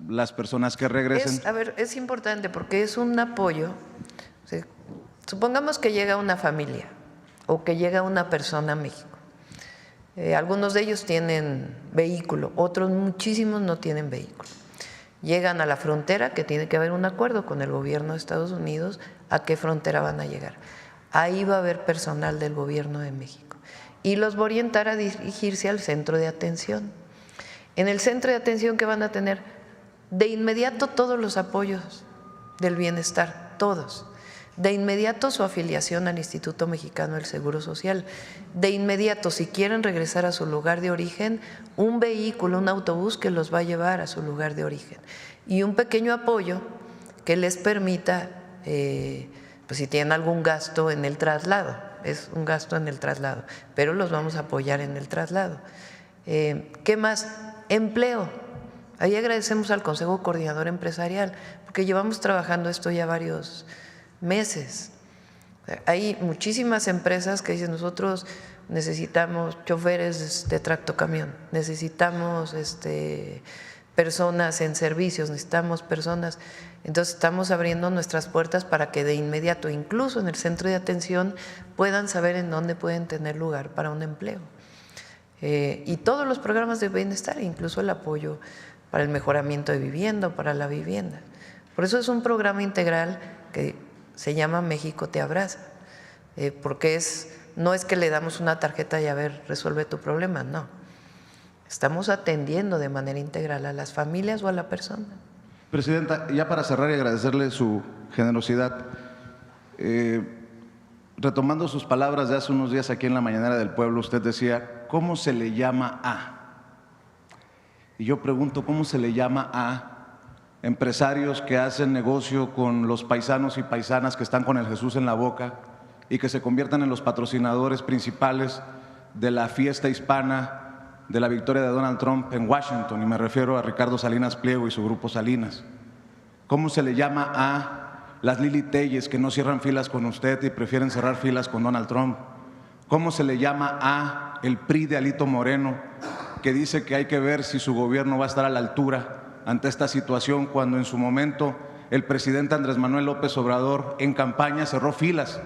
las personas que regresen. Es importante porque es un apoyo. O sea, supongamos que llega una familia o que llega una persona a México. Algunos de ellos tienen vehículo, otros muchísimos no tienen vehículo. Llegan a la frontera, que tiene que haber un acuerdo con el gobierno de Estados Unidos a qué frontera van a llegar. Ahí va a haber personal del gobierno de México y los va a orientar a dirigirse al centro de atención. En el centro de atención que van a tener de inmediato todos los apoyos del bienestar, todos. De inmediato su afiliación al Instituto Mexicano del Seguro Social. De inmediato, si quieren regresar a su lugar de origen, un vehículo, un autobús que los va a llevar a su lugar de origen. Y un pequeño apoyo que les permita, pues si tienen algún gasto en el traslado, es un gasto en el traslado, pero los vamos a apoyar en el traslado. ¿Qué más? Empleo. Ahí agradecemos al Consejo Coordinador Empresarial, porque llevamos trabajando esto ya varios meses. Hay muchísimas empresas que dicen nosotros necesitamos choferes de tractocamión, necesitamos personas en servicios, necesitamos personas. Entonces estamos abriendo nuestras puertas para que de inmediato, incluso en el centro de atención, puedan saber en dónde pueden tener lugar para un empleo. Y todos los programas de bienestar, incluso el apoyo para el mejoramiento de vivienda o para la vivienda. Por eso es un programa integral que se llama México te abraza, porque no es que le damos una tarjeta y a ver, resuelve tu problema, no. Estamos atendiendo de manera integral a las familias o a la persona. Presidenta, ya para cerrar y agradecerle su generosidad, retomando sus palabras de hace unos días aquí en la Mañanera del Pueblo, usted decía, ¿cómo se le llama a? Y yo pregunto, ¿cómo se le llama a empresarios que hacen negocio con los paisanos y paisanas que están con el Jesús en la boca y que se conviertan en los patrocinadores principales de la fiesta hispana de la victoria de Donald Trump en Washington? Y me refiero a Ricardo Salinas Pliego y su grupo Salinas. ¿Cómo se le llama a las Lili Telles que no cierran filas con usted y prefieren cerrar filas con Donald Trump? ¿Cómo se le llama a el PRI de Alito Moreno, que dice que hay que ver si su gobierno va a estar a la altura ante esta situación, cuando en su momento el presidente Andrés Manuel López Obrador en campaña cerró filas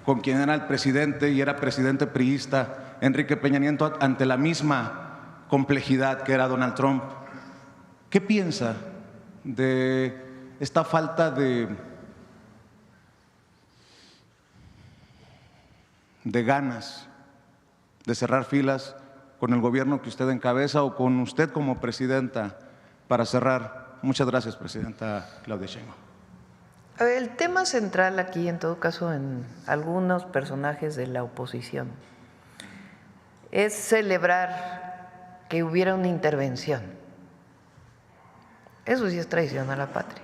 con quien era el presidente y era presidente priista, Enrique Peña Nieto, ante la misma complejidad que era Donald Trump? ¿Qué piensa de esta falta de ganas de cerrar filas con el gobierno que usted encabeza o con usted como presidenta para cerrar? Muchas gracias, presidenta Claudia Sheinbaum. A ver, el tema central aquí, en todo caso, en algunos personajes de la oposición, es celebrar que hubiera una intervención. Eso sí es traición a la patria.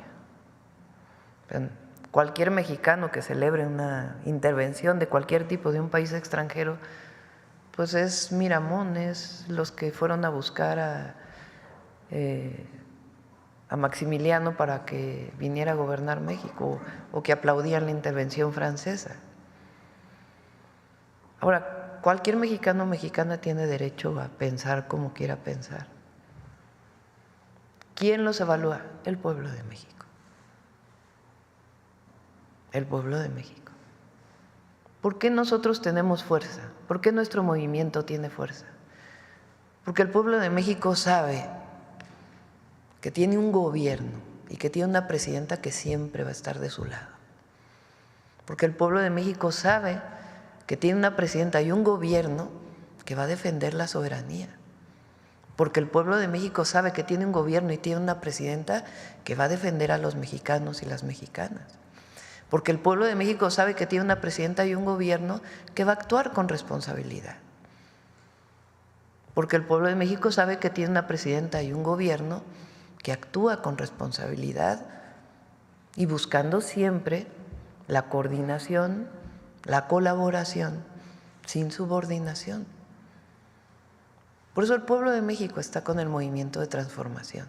Cualquier mexicano que celebre una intervención de cualquier tipo de un país extranjero, pues es Miramón, es los que fueron a buscar a Maximiliano para que viniera a gobernar México, o que aplaudían la intervención francesa. Ahora, cualquier mexicano o mexicana tiene derecho a pensar como quiera pensar. ¿Quién los evalúa? El pueblo de México. El pueblo de México. ¿Por qué nosotros tenemos fuerza? ¿Por qué nuestro movimiento tiene fuerza? Porque el pueblo de México sabe que tiene un gobierno y que tiene una presidenta que siempre va a estar de su lado. Porque el pueblo de México sabe que tiene una presidenta y un gobierno que va a defender la soberanía. Porque el pueblo de México sabe que tiene un gobierno y tiene una presidenta que va a defender a los mexicanos y las mexicanas. Porque el pueblo de México sabe que tiene una presidenta y un gobierno que va a actuar con responsabilidad. Porque el pueblo de México sabe que tiene una presidenta y un gobierno que actúa con responsabilidad y buscando siempre la coordinación, la colaboración, sin subordinación. Por eso el pueblo de México está con el movimiento de transformación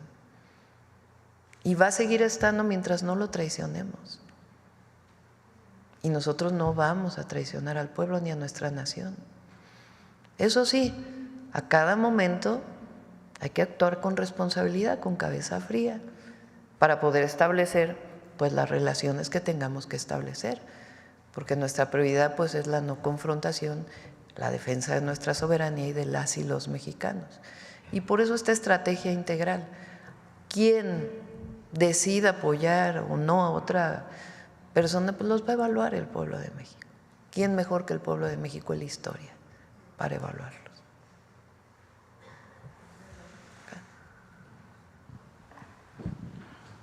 y va a seguir estando mientras no lo traicionemos. Y nosotros no vamos a traicionar al pueblo ni a nuestra nación. Eso sí, a cada momento hay que actuar con responsabilidad, con cabeza fría, para poder establecer pues las relaciones que tengamos que establecer, porque nuestra prioridad pues es la no confrontación, la defensa de nuestra soberanía y de las y los mexicanos. Y por eso esta estrategia integral. Quien decida apoyar o no a otra persona, pues los va a evaluar el pueblo de México. ¿Quién mejor que el pueblo de México en la historia para evaluarlos?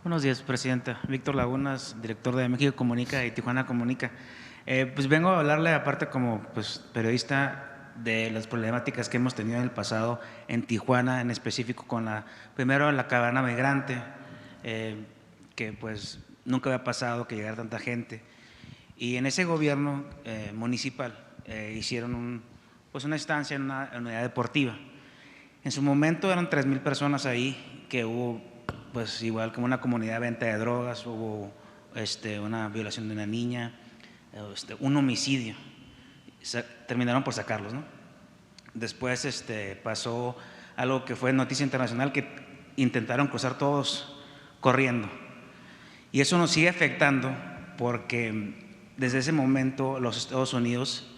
Buenos días, presidenta. Víctor Lagunas, director de México Comunica y Tijuana Comunica. Pues vengo a hablarle, aparte como periodista, de las problemáticas que hemos tenido en el pasado en Tijuana, en específico con primero la caravana migrante, que pues nunca había pasado que llegara tanta gente. Y en ese gobierno municipal hicieron una estancia en una unidad deportiva. En su momento eran 3,000 personas ahí, que hubo pues igual como una comunidad de venta de drogas, hubo una violación de una niña, un homicidio. Terminaron por sacarlos, ¿no? Después pasó algo que fue noticia internacional, que intentaron cruzar todos corriendo. Y eso nos sigue afectando porque desde ese momento los Estados Unidos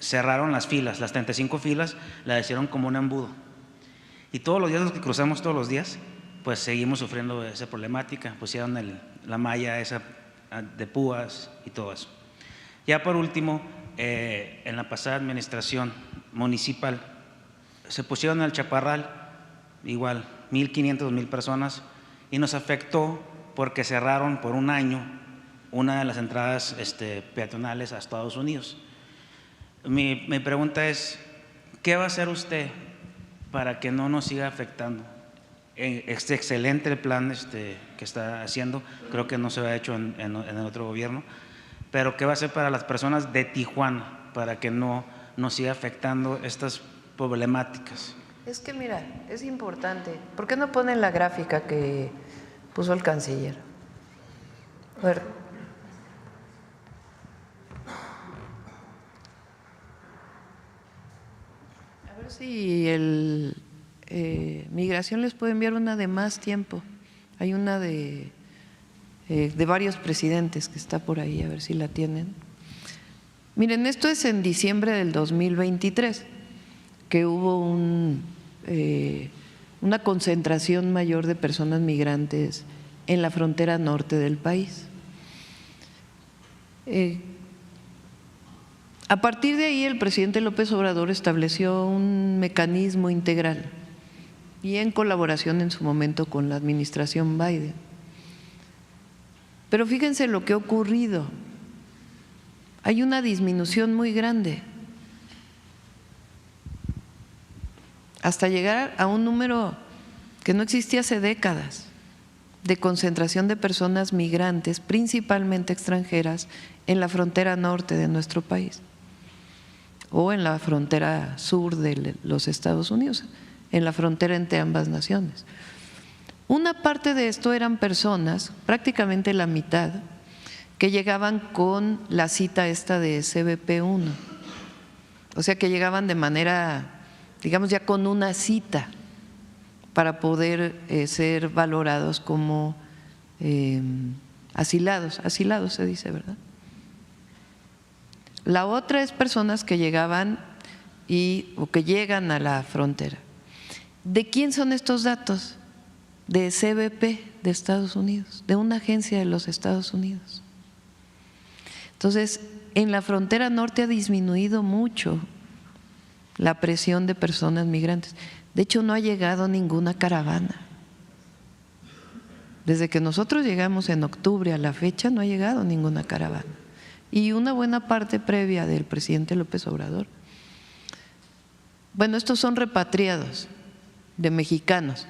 cerraron las filas, las 35 filas las hicieron como un embudo. Y todos los días, los que cruzamos todos los días, pues seguimos sufriendo esa problemática. Pusieron la malla esa de púas y todo eso. Ya por último, en la pasada administración municipal se pusieron el chaparral, igual 1,500, 2,000 personas, y nos afectó porque cerraron por un año una de las entradas peatonales a Estados Unidos. Mi pregunta es, ¿qué va a hacer usted para que no nos siga afectando? Es excelente el plan que está haciendo, creo que no se ha hecho en el otro gobierno, pero ¿qué va a hacer para las personas de Tijuana para que no nos siga afectando estas problemáticas? Es que mira, es importante. ¿Por qué no ponen la gráfica que puso el canciller? A ver. A ver si el Migración les puede enviar una de más tiempo. Hay una de varios presidentes que está por ahí, a ver si la tienen. Miren, esto es en diciembre del 2023, que hubo una concentración mayor de personas migrantes en la frontera norte del país. A partir de ahí, el presidente López Obrador estableció un mecanismo integral y en colaboración en su momento con la administración Biden. Pero fíjense lo que ha ocurrido. Hay una disminución muy grande, hasta llegar a un número que no existía hace décadas, de concentración de personas migrantes, principalmente extranjeras, en la frontera norte de nuestro país o en la frontera sur de los Estados Unidos, en la frontera entre ambas naciones. Una parte de esto eran personas, prácticamente la mitad, que llegaban con la cita esta de CBP1, o sea que llegaban de manera, digamos, ya con una cita para poder ser valorados como asilados se dice, ¿verdad? La otra es personas que llegaban o que llegan a la frontera. ¿De quién son estos datos? De CBP de Estados Unidos, de una agencia de los Estados Unidos. Entonces, en la frontera norte ha disminuido mucho la presión de personas migrantes. De hecho, no ha llegado ninguna caravana. Desde que nosotros llegamos en octubre a la fecha, no ha llegado ninguna caravana. Y una buena parte previa del presidente López Obrador. Bueno, estos son repatriados de mexicanos.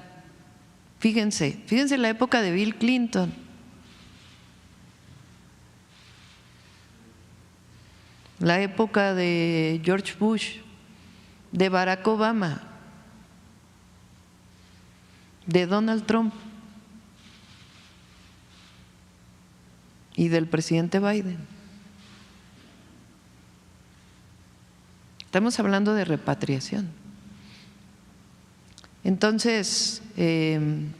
Fíjense la época de Bill Clinton. La época de George Bush, de Barack Obama, de Donald Trump y del presidente Biden. Estamos hablando de repatriación. Entonces, es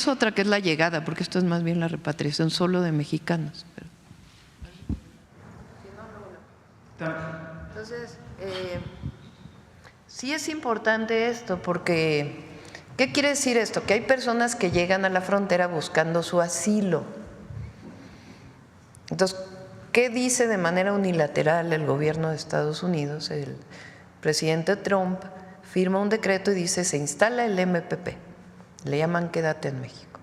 otra que es la llegada, porque esto es más bien la repatriación solo de mexicanos. Entonces, sí es importante esto, porque ¿qué quiere decir esto? Que hay personas que llegan a la frontera buscando su asilo. Entonces, ¿qué dice de manera unilateral el gobierno de Estados Unidos? El presidente Trump firma un decreto y dice, se instala el MPP, le llaman Quédate en México.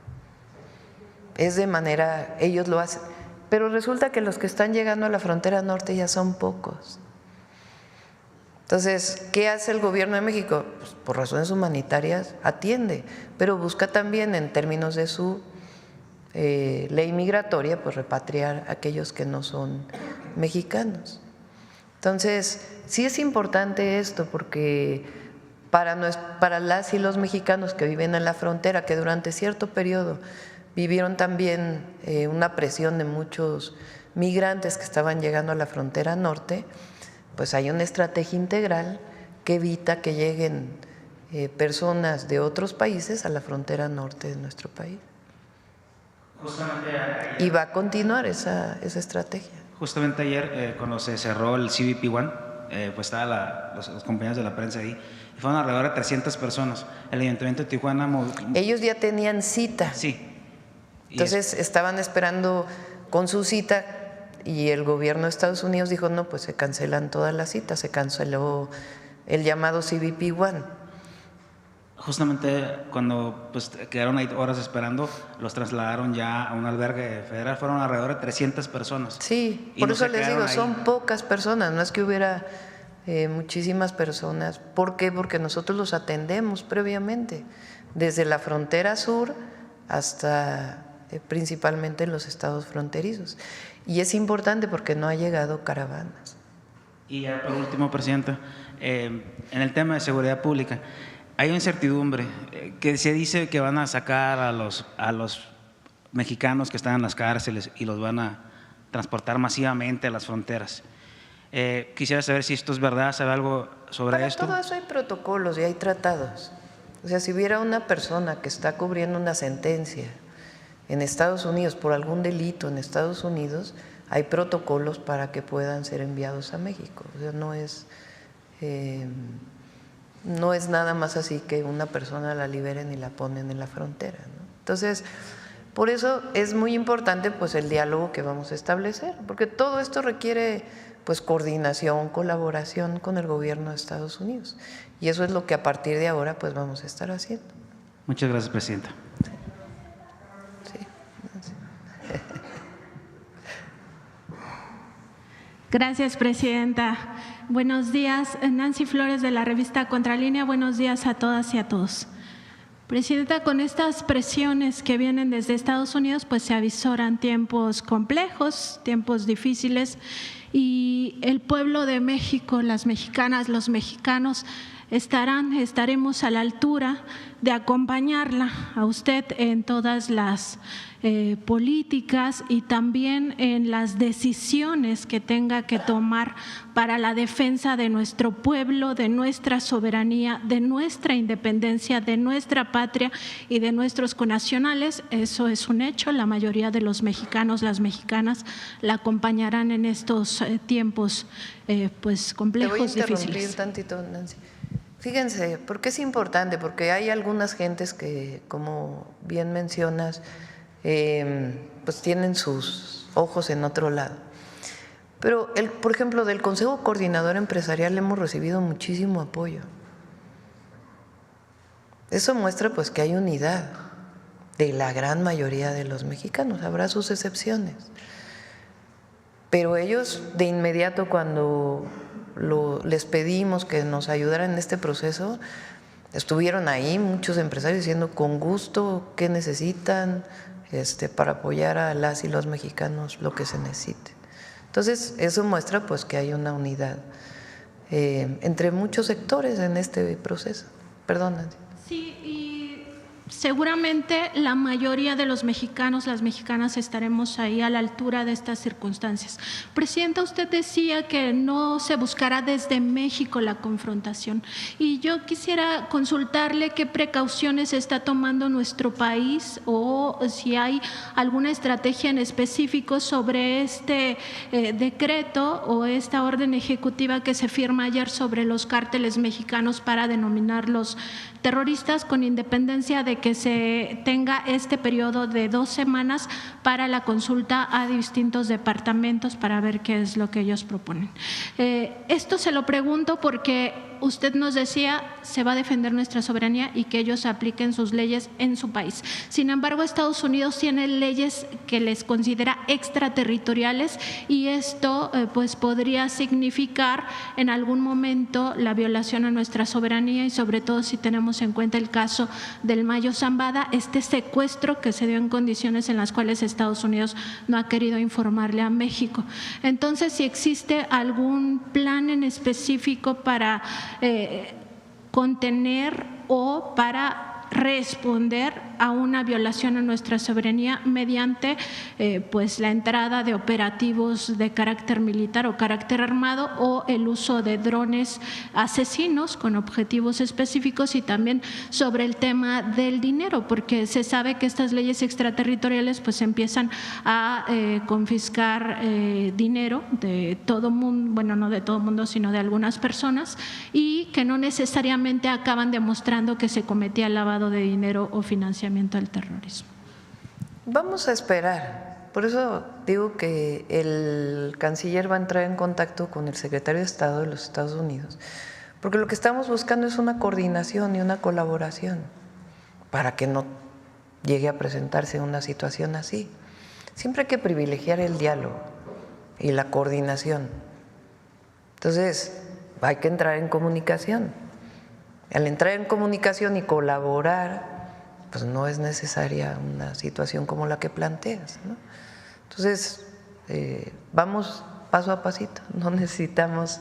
Es de manera, ellos lo hacen, pero resulta que los que están llegando a la frontera norte ya son pocos. Entonces, ¿qué hace el gobierno de México? Pues, por razones humanitarias atiende, pero busca también en términos de su ley migratoria, pues repatriar a aquellos que no son mexicanos. Entonces, sí es importante esto, porque para las y los mexicanos que viven en la frontera, que durante cierto periodo vivieron también una presión de muchos migrantes que estaban llegando a la frontera norte, pues hay una estrategia integral que evita que lleguen personas de otros países a la frontera norte de nuestro país. Y va a continuar esa estrategia. Justamente ayer, cuando se cerró el CBP-1, pues estaban los compañeros de la prensa ahí, y fueron alrededor de 300 personas. El Ayuntamiento de Tijuana… Ellos ya tenían cita. Sí. Entonces estaban esperando con su cita y el gobierno de Estados Unidos dijo, no, pues se cancelan todas las citas, se canceló el llamado CBP-1. justamente cuando pues, quedaron ahí horas esperando, los trasladaron ya a un albergue federal. Fueron alrededor de 300 personas. Sí, Y por no eso se les quedaron digo, ahí. son pocas personas, no es que hubiera muchísimas personas. ¿Por qué? Porque nosotros los atendemos previamente, desde la frontera sur hasta principalmente en los estados fronterizos. Y es importante porque no ha llegado caravanas. Y ya por último, Presidenta, en el tema de seguridad pública, hay incertidumbre que se dice que van a sacar a los mexicanos que están en las cárceles y los van a transportar masivamente a las fronteras. Quisiera saber si esto es verdad, ¿sabe algo sobre Para esto? todo eso hay protocolos y hay tratados. O sea, si hubiera una persona que está cubriendo una sentencia en Estados Unidos por algún delito en Estados Unidos, hay protocolos para que puedan ser enviados a México. O sea, no es nada más así que una persona la liberen y la ponen en la frontera, ¿no? Entonces, por eso es muy importante pues el diálogo que vamos a establecer, porque todo esto requiere pues coordinación, colaboración con el gobierno de Estados Unidos. Y eso es lo que a partir de ahora pues vamos a estar haciendo. Muchas gracias, Presidenta. Sí. Gracias, Presidenta. Buenos días, Nancy Flores de la revista Contralínea. Buenos días a todas y a todos. Presidenta, con estas presiones que vienen desde Estados Unidos, pues se avisoran tiempos complejos, tiempos difíciles, y el pueblo de México, las mexicanas, los mexicanos, estaremos a la altura de acompañarla a usted en todas las políticas y también en las decisiones que tenga que tomar para la defensa de nuestro pueblo, de nuestra soberanía, de nuestra independencia, de nuestra patria y de nuestros connacionales. Eso es un hecho. La mayoría de los mexicanos, las mexicanas, la acompañarán en estos tiempos pues complejos, Te voy a interrumpir difíciles. tantito, Nancy. Fíjense, porque es importante, porque hay algunas gentes que, como bien mencionas, pues tienen sus ojos en otro lado. Pero, por ejemplo, del Consejo Coordinador Empresarial hemos recibido muchísimo apoyo. Eso muestra pues que hay unidad de la gran mayoría de los mexicanos, habrá sus excepciones. Pero ellos de inmediato cuando les pedimos que nos ayudaran en este proceso, estuvieron ahí muchos empresarios diciendo con gusto qué necesitan para apoyar a las y los mexicanos lo que se necesite. Entonces eso muestra pues que hay una unidad entre muchos sectores en este proceso. Perdón, Nancy. Sí, y seguramente la mayoría de los mexicanos, las mexicanas, estaremos ahí a la altura de estas circunstancias. Presidenta, usted decía que no se buscará desde México la confrontación, y yo quisiera consultarle qué precauciones está tomando nuestro país o si hay alguna estrategia en específico sobre este decreto o esta orden ejecutiva que se firma ayer sobre los cárteles mexicanos para denominarlos terroristas, con independencia de que se tenga este periodo de 2 semanas para la consulta a distintos departamentos para ver qué es lo que ellos proponen. Esto se lo pregunto porque usted nos decía se va a defender nuestra soberanía y que ellos apliquen sus leyes en su país. Sin embargo, Estados Unidos tiene leyes que les considera extraterritoriales, y esto pues podría significar en algún momento la violación a nuestra soberanía, y sobre todo si tenemos en cuenta el caso del Mayo Zambada, este secuestro que se dio en condiciones en las cuales Estados Unidos no ha querido informarle a México. Entonces, si existe algún plan en específico para contener o para responder a una violación a nuestra soberanía mediante pues la entrada de operativos de carácter militar o carácter armado, o el uso de drones asesinos con objetivos específicos, y también sobre el tema del dinero, porque se sabe que estas leyes extraterritoriales pues empiezan a confiscar dinero de todo mundo, bueno, no de todo mundo, sino de algunas personas, y que no necesariamente acaban demostrando que se cometía lavado de dinero o financiamiento del terrorismo. Vamos a esperar. Por eso digo que el canciller va a entrar en contacto con el secretario de Estado de los Estados Unidos, Porque lo que estamos buscando es una coordinación y una colaboración para que no llegue a presentarse una situación así. Siempre hay que privilegiar el diálogo y la coordinación. Entonces, hay que entrar en comunicación. Al entrar en comunicación y colaborar, pues no es necesaria una situación como la que planteas, ¿no? Entonces, vamos paso a pasito, no necesitamos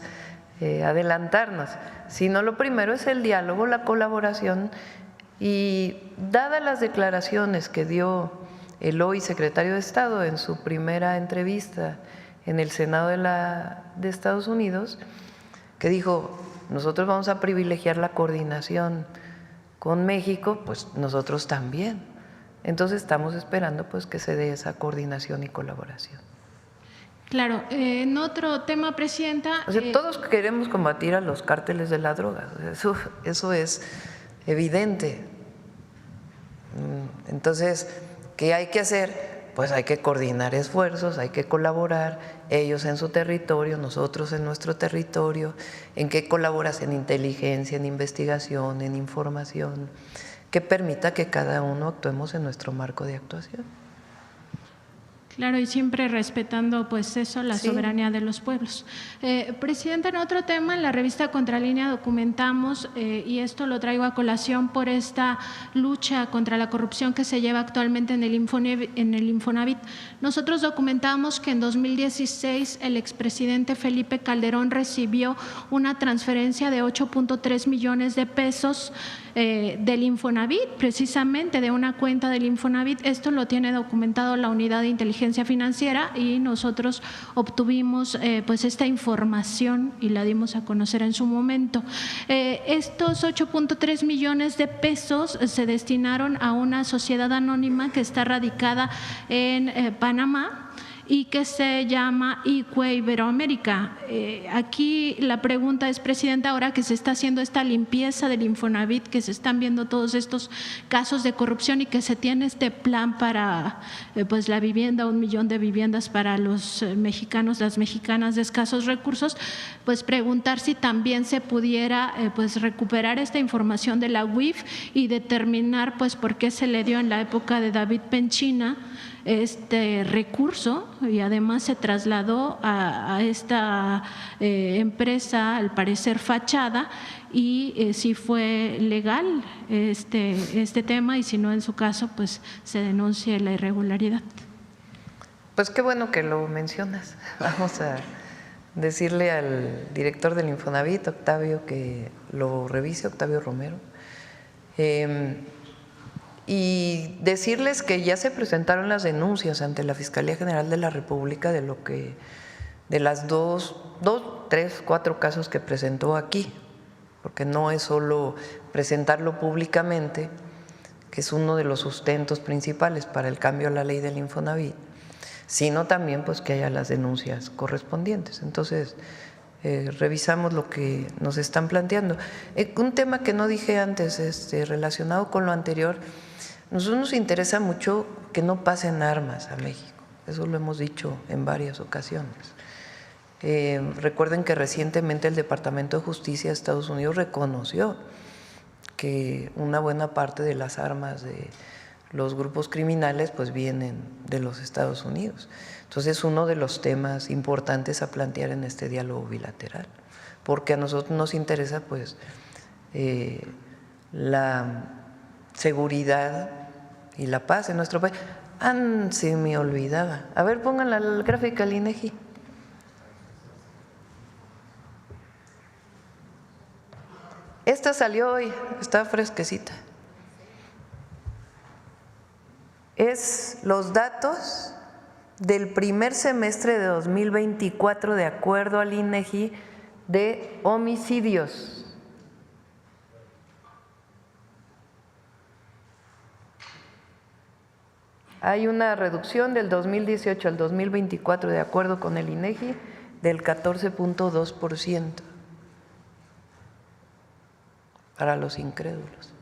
adelantarnos, sino lo primero es el diálogo, la colaboración, y dadas las declaraciones que dio el hoy secretario de Estado en su primera entrevista en el Senado de Estados Unidos, que dijo, nosotros vamos a privilegiar la coordinación con México, pues nosotros también. Entonces estamos esperando pues que se dé esa coordinación y colaboración. Claro, en otro tema, Presidenta… O sea, todos queremos combatir a los cárteles de la droga, eso es evidente. Entonces, ¿qué hay que hacer? Pues hay que coordinar esfuerzos, hay que colaborar, ellos en su territorio, nosotros en nuestro territorio. ¿En qué colaboras? En inteligencia, en investigación, en información, que permita que cada uno actuemos en nuestro marco de actuación. Claro, y siempre respetando pues eso, la soberanía de los pueblos. Presidenta, en otro tema, en la revista Contralínea documentamos, y esto lo traigo a colación por esta lucha contra la corrupción que se lleva actualmente en el Infonavit. Nosotros documentamos que en 2016 el expresidente Felipe Calderón recibió una transferencia de 8.3 millones de pesos del Infonavit, precisamente de una cuenta del Infonavit. Esto lo tiene documentado la Unidad de Inteligencia Financiera y nosotros obtuvimos pues esta información y la dimos a conocer en su momento. Estos 8.3 millones de pesos se destinaron a una sociedad anónima que está radicada en Panamá y que se llama ICUE Iberoamérica. Aquí la pregunta es, Presidenta, ahora que se está haciendo esta limpieza del Infonavit, que se están viendo todos estos casos de corrupción y que se tiene este plan para pues la vivienda, 1 millón de viviendas para los mexicanos, las mexicanas de escasos recursos, pues preguntar si también se pudiera pues recuperar esta información de la UIF y determinar pues por qué se le dio en la época de David Penchina este recurso y además se trasladó a esta empresa, al parecer fachada, y si fue legal este tema y si no, en su caso, pues se denuncie la irregularidad. Pues qué bueno que lo mencionas. Vamos a decirle al director del Infonavit, Octavio, que lo revise, Octavio Romero. Y decirles que ya se presentaron las denuncias ante la Fiscalía General de la República de las tres, cuatro casos que presentó aquí, porque no es solo presentarlo públicamente, que es uno de los sustentos principales para el cambio a la ley del Infonavit, sino también pues que haya las denuncias correspondientes. Entonces, revisamos lo que nos están planteando. Un tema que no dije antes, relacionado con lo anterior, nosotros nos interesa mucho que no pasen armas a México, eso lo hemos dicho en varias ocasiones. Recuerden que recientemente el Departamento de Justicia de Estados Unidos reconoció que una buena parte de las armas de los grupos criminales pues vienen de los Estados Unidos. Entonces es uno de los temas importantes a plantear en este diálogo bilateral, porque a nosotros nos interesa pues la seguridad y la paz en nuestro país. Se me olvidaba. A ver, pongan la gráfica al INEGI. Esta salió hoy, está fresquecita. Es los datos del primer semestre de 2024 de acuerdo al INEGI de homicidios. Hay una reducción del 2018 al 2024 de acuerdo con el INEGI del 14.2% para los incrédulos.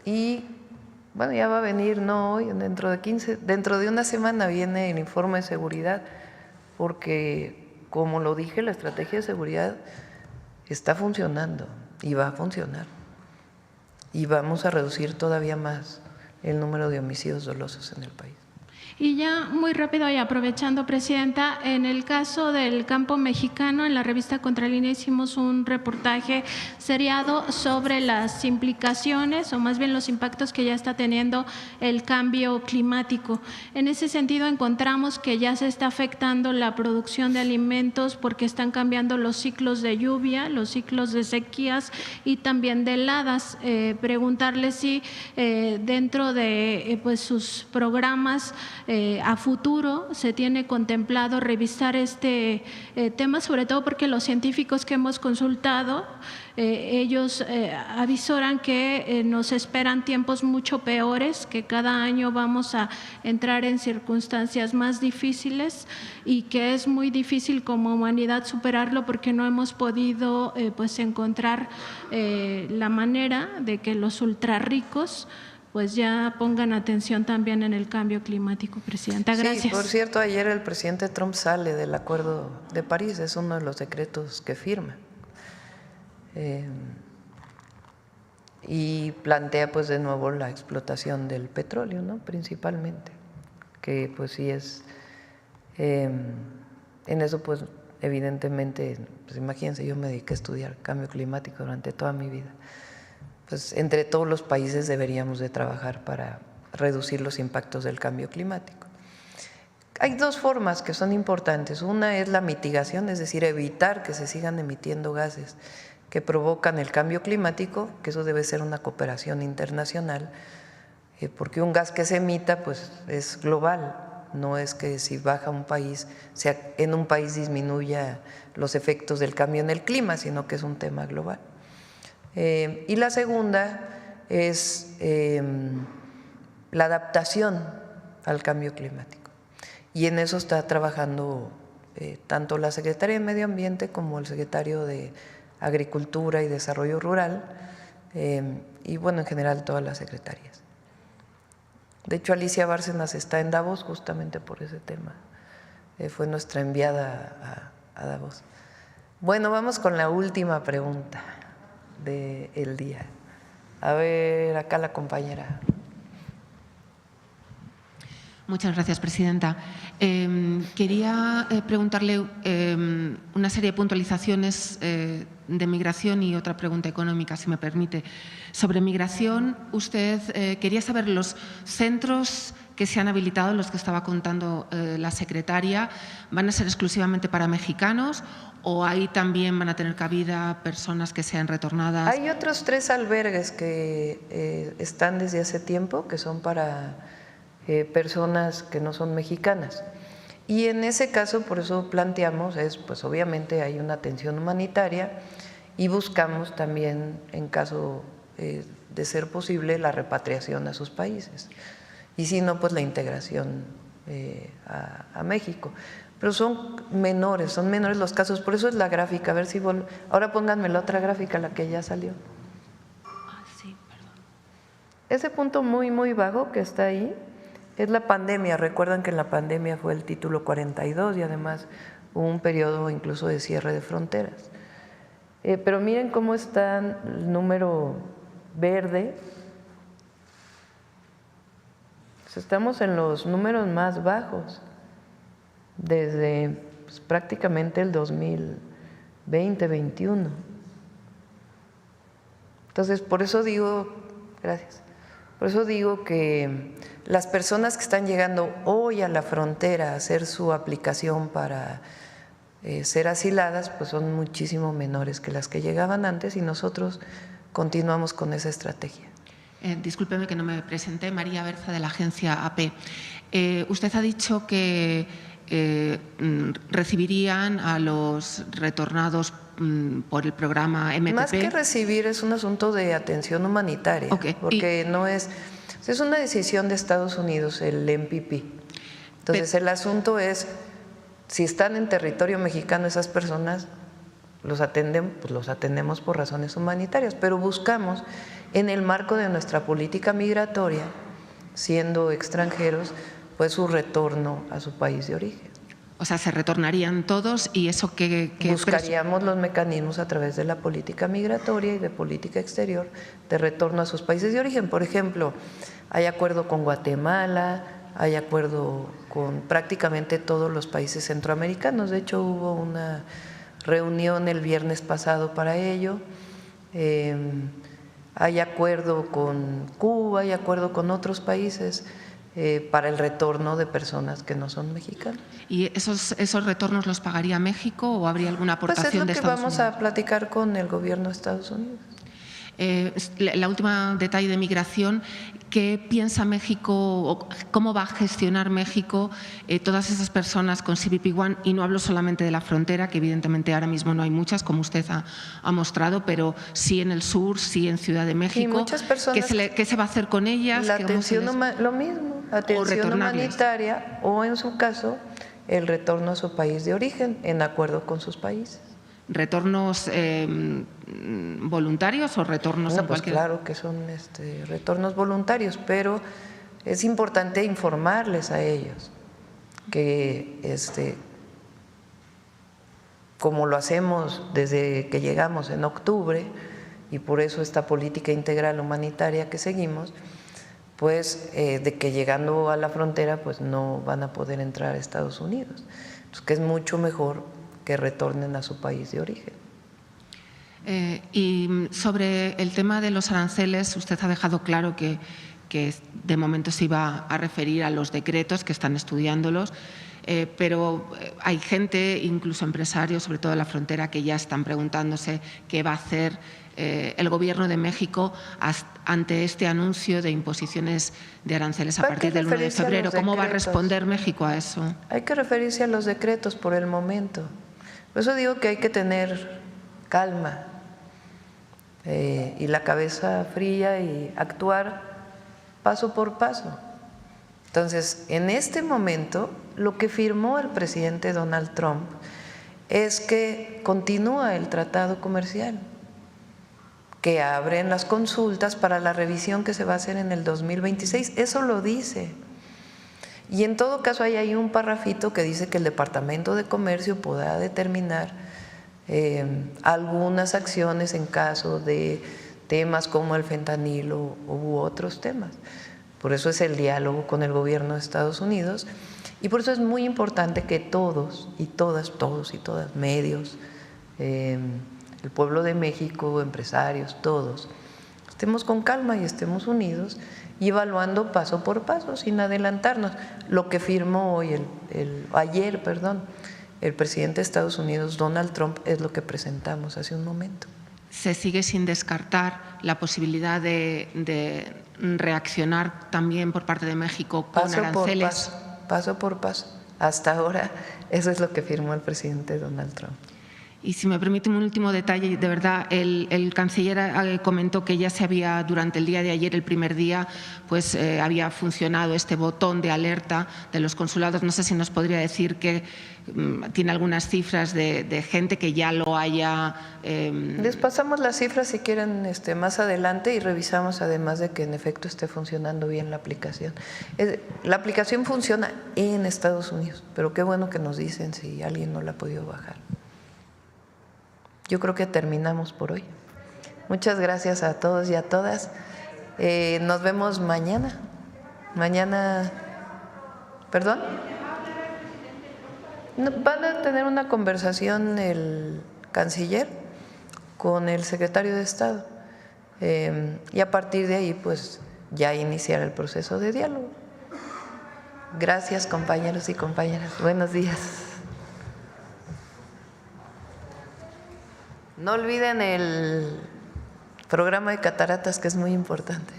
Y bueno, ya va a venir, no hoy, dentro de una semana viene el informe de seguridad, porque como lo dije, la estrategia de seguridad está funcionando y va a funcionar. Y vamos a reducir todavía más el número de homicidios dolosos en el país. Y ya muy rápido y aprovechando, Presidenta, en el caso del campo mexicano, en la revista Contralínea hicimos un reportaje seriado sobre las implicaciones o más bien los impactos que ya está teniendo el cambio climático. En ese sentido encontramos que ya se está afectando la producción de alimentos porque están cambiando los ciclos de lluvia, los ciclos de sequías y también de heladas. Preguntarle si dentro de pues, sus programas a futuro se tiene contemplado revisar este tema, sobre todo porque los científicos que hemos consultado, ellos avisoran que nos esperan tiempos mucho peores, que cada año vamos a entrar en circunstancias más difíciles y que es muy difícil como humanidad superarlo porque no hemos podido pues encontrar la manera de que los ultrarricos pues ya pongan atención también en el cambio climático, Presidenta. Gracias. Sí, por cierto, ayer el presidente Trump sale del Acuerdo de París, es uno de los decretos que firma. Y plantea pues de nuevo la explotación del petróleo, ¿no? Principalmente, que pues sí es, en eso pues evidentemente, pues imagínense, yo me dediqué a estudiar cambio climático durante toda mi vida. Pues entre todos los países deberíamos de trabajar para reducir los impactos del cambio climático. Hay dos formas que son importantes. Una es la mitigación, es decir, evitar que se sigan emitiendo gases que provocan el cambio climático, que eso debe ser una cooperación internacional, porque un gas que se emita pues es global, no es que si baja un país, en un país disminuya los efectos del cambio en el clima, sino que es un tema global. Y la segunda es la adaptación al cambio climático. Y en eso está trabajando tanto la Secretaría de Medio Ambiente como el Secretario de Agricultura y Desarrollo Rural, y bueno, en general todas las secretarías. De hecho, Alicia Bárcenas está en Davos justamente por ese tema. Fue nuestra enviada a Davos. Bueno, vamos con la última pregunta del día. A ver, acá la compañera. Muchas gracias, Presidenta. Quería preguntarle una serie de puntualizaciones de migración y otra pregunta económica, si me permite. Sobre migración, usted quería saber los centros que se han habilitado, los que estaba contando la secretaria, ¿van a ser exclusivamente para mexicanos o ahí también van a tener cabida personas que sean retornadas? Hay otros 3 albergues que están desde hace tiempo, que son para personas que no son mexicanas. Y en ese caso, por eso planteamos, pues obviamente hay una atención humanitaria y buscamos también, en caso de ser posible, la repatriación a sus países. Y si no, pues la integración a México. Pero son menores los casos, por eso es la gráfica. A ver si ahora pónganme la otra gráfica, la que ya salió. Sí, perdón. Ese punto muy, muy bajo que está ahí es la pandemia. Recuerdan que en la pandemia fue el título 42 y además hubo un periodo incluso de cierre de fronteras. Pero miren cómo está el número verde. Estamos en los números más bajos desde pues, prácticamente el 2020-21. Entonces, por eso digo, gracias, por eso digo que las personas que están llegando hoy a la frontera a hacer su aplicación para ser asiladas, pues son muchísimo menores que las que llegaban antes y nosotros continuamos con esa estrategia. Discúlpeme que no me presenté, María Berza de la agencia AP. Usted ha dicho que recibirían a los retornados por el programa MTP. Más que recibir, es un asunto de atención humanitaria, porque no es una decisión de Estados Unidos, el MPP. Entonces el asunto es, si están en territorio mexicano esas personas, los atendemos por razones humanitarias, pero buscamos en el marco de nuestra política migratoria, siendo extranjeros, pues su retorno a su país de origen. O sea, se retornarían todos y eso que buscaríamos los mecanismos a través de la política migratoria y de política exterior de retorno a sus países de origen. Por ejemplo, hay acuerdo con Guatemala, hay acuerdo con prácticamente todos los países centroamericanos. De hecho, hubo una reunión el viernes pasado para ello. Hay acuerdo con Cuba, hay acuerdo con otros países para el retorno de personas que no son mexicanas. ¿Y esos retornos los pagaría México o habría alguna aportación de Estados Unidos? Pues es lo que vamos a platicar con el gobierno de Estados Unidos. La última detalle de migración, ¿qué piensa México o cómo va a gestionar México todas esas personas con CBP-1? Y no hablo solamente de la frontera, que evidentemente ahora mismo no hay muchas, como usted ha mostrado, pero sí en el sur, sí en Ciudad de México. Y muchas personas, ¿Qué se va a hacer con ellas? La atención, lo mismo, atención humanitaria o en su caso el retorno a su país de origen en acuerdo con sus países. ¿Retornos voluntarios o retornos en pues cualquier...? Claro que son retornos voluntarios, pero es importante informarles a ellos que como lo hacemos desde que llegamos en octubre, y por eso esta política integral humanitaria que seguimos, pues de que llegando a la frontera pues no van a poder entrar a Estados Unidos. Entonces, que es mucho mejor que retornen a su país de origen. Y sobre el tema de los aranceles, usted ha dejado claro que de momento se iba a referir a los decretos, que están estudiándolos, pero hay gente, incluso empresarios, sobre todo en la frontera, que ya están preguntándose qué va a hacer el Gobierno de México ante este anuncio de imposiciones de aranceles a partir del 1 de febrero. ¿Cómo va a responder México a eso? Hay que referirse a los decretos por el momento. Por eso digo que hay que tener calma y la cabeza fría y actuar paso por paso. Entonces, en este momento, lo que firmó el presidente Donald Trump es que continúa el tratado comercial, que abren las consultas para la revisión que se va a hacer en el 2026. Eso lo dice. Y en todo caso hay un parrafito que dice que el Departamento de Comercio podrá determinar algunas acciones en caso de temas como el fentanilo u otros temas. Por eso es el diálogo con el gobierno de Estados Unidos y por eso es muy importante que todos y todas, medios, el pueblo de México, empresarios, todos, estemos con calma y estemos unidos y evaluando paso por paso, sin adelantarnos. Lo que firmó ayer, el presidente de Estados Unidos, Donald Trump, es lo que presentamos hace un momento. ¿Se sigue sin descartar la posibilidad de reaccionar también por parte de México con aranceles? Paso por paso. Hasta ahora eso es lo que firmó el presidente Donald Trump. Y si me permite un último detalle, de verdad, el canciller comentó que ya se había, durante el día de ayer, el primer día, pues había funcionado este botón de alerta de los consulados. No sé si nos podría decir que tiene algunas cifras de gente que ya lo haya… Les pasamos las cifras si quieren más adelante y revisamos además de que en efecto esté funcionando bien la aplicación. La aplicación funciona en Estados Unidos, pero qué bueno que nos dicen si alguien no la ha podido bajar. Yo creo que terminamos por hoy. Muchas gracias a todos y a todas. Nos vemos mañana. ¿Perdón? Van a tener una conversación el canciller con el secretario de Estado y a partir de ahí pues ya iniciar el proceso de diálogo. Gracias, compañeros y compañeras. Buenos días. No olviden el programa de cataratas, que es muy importante.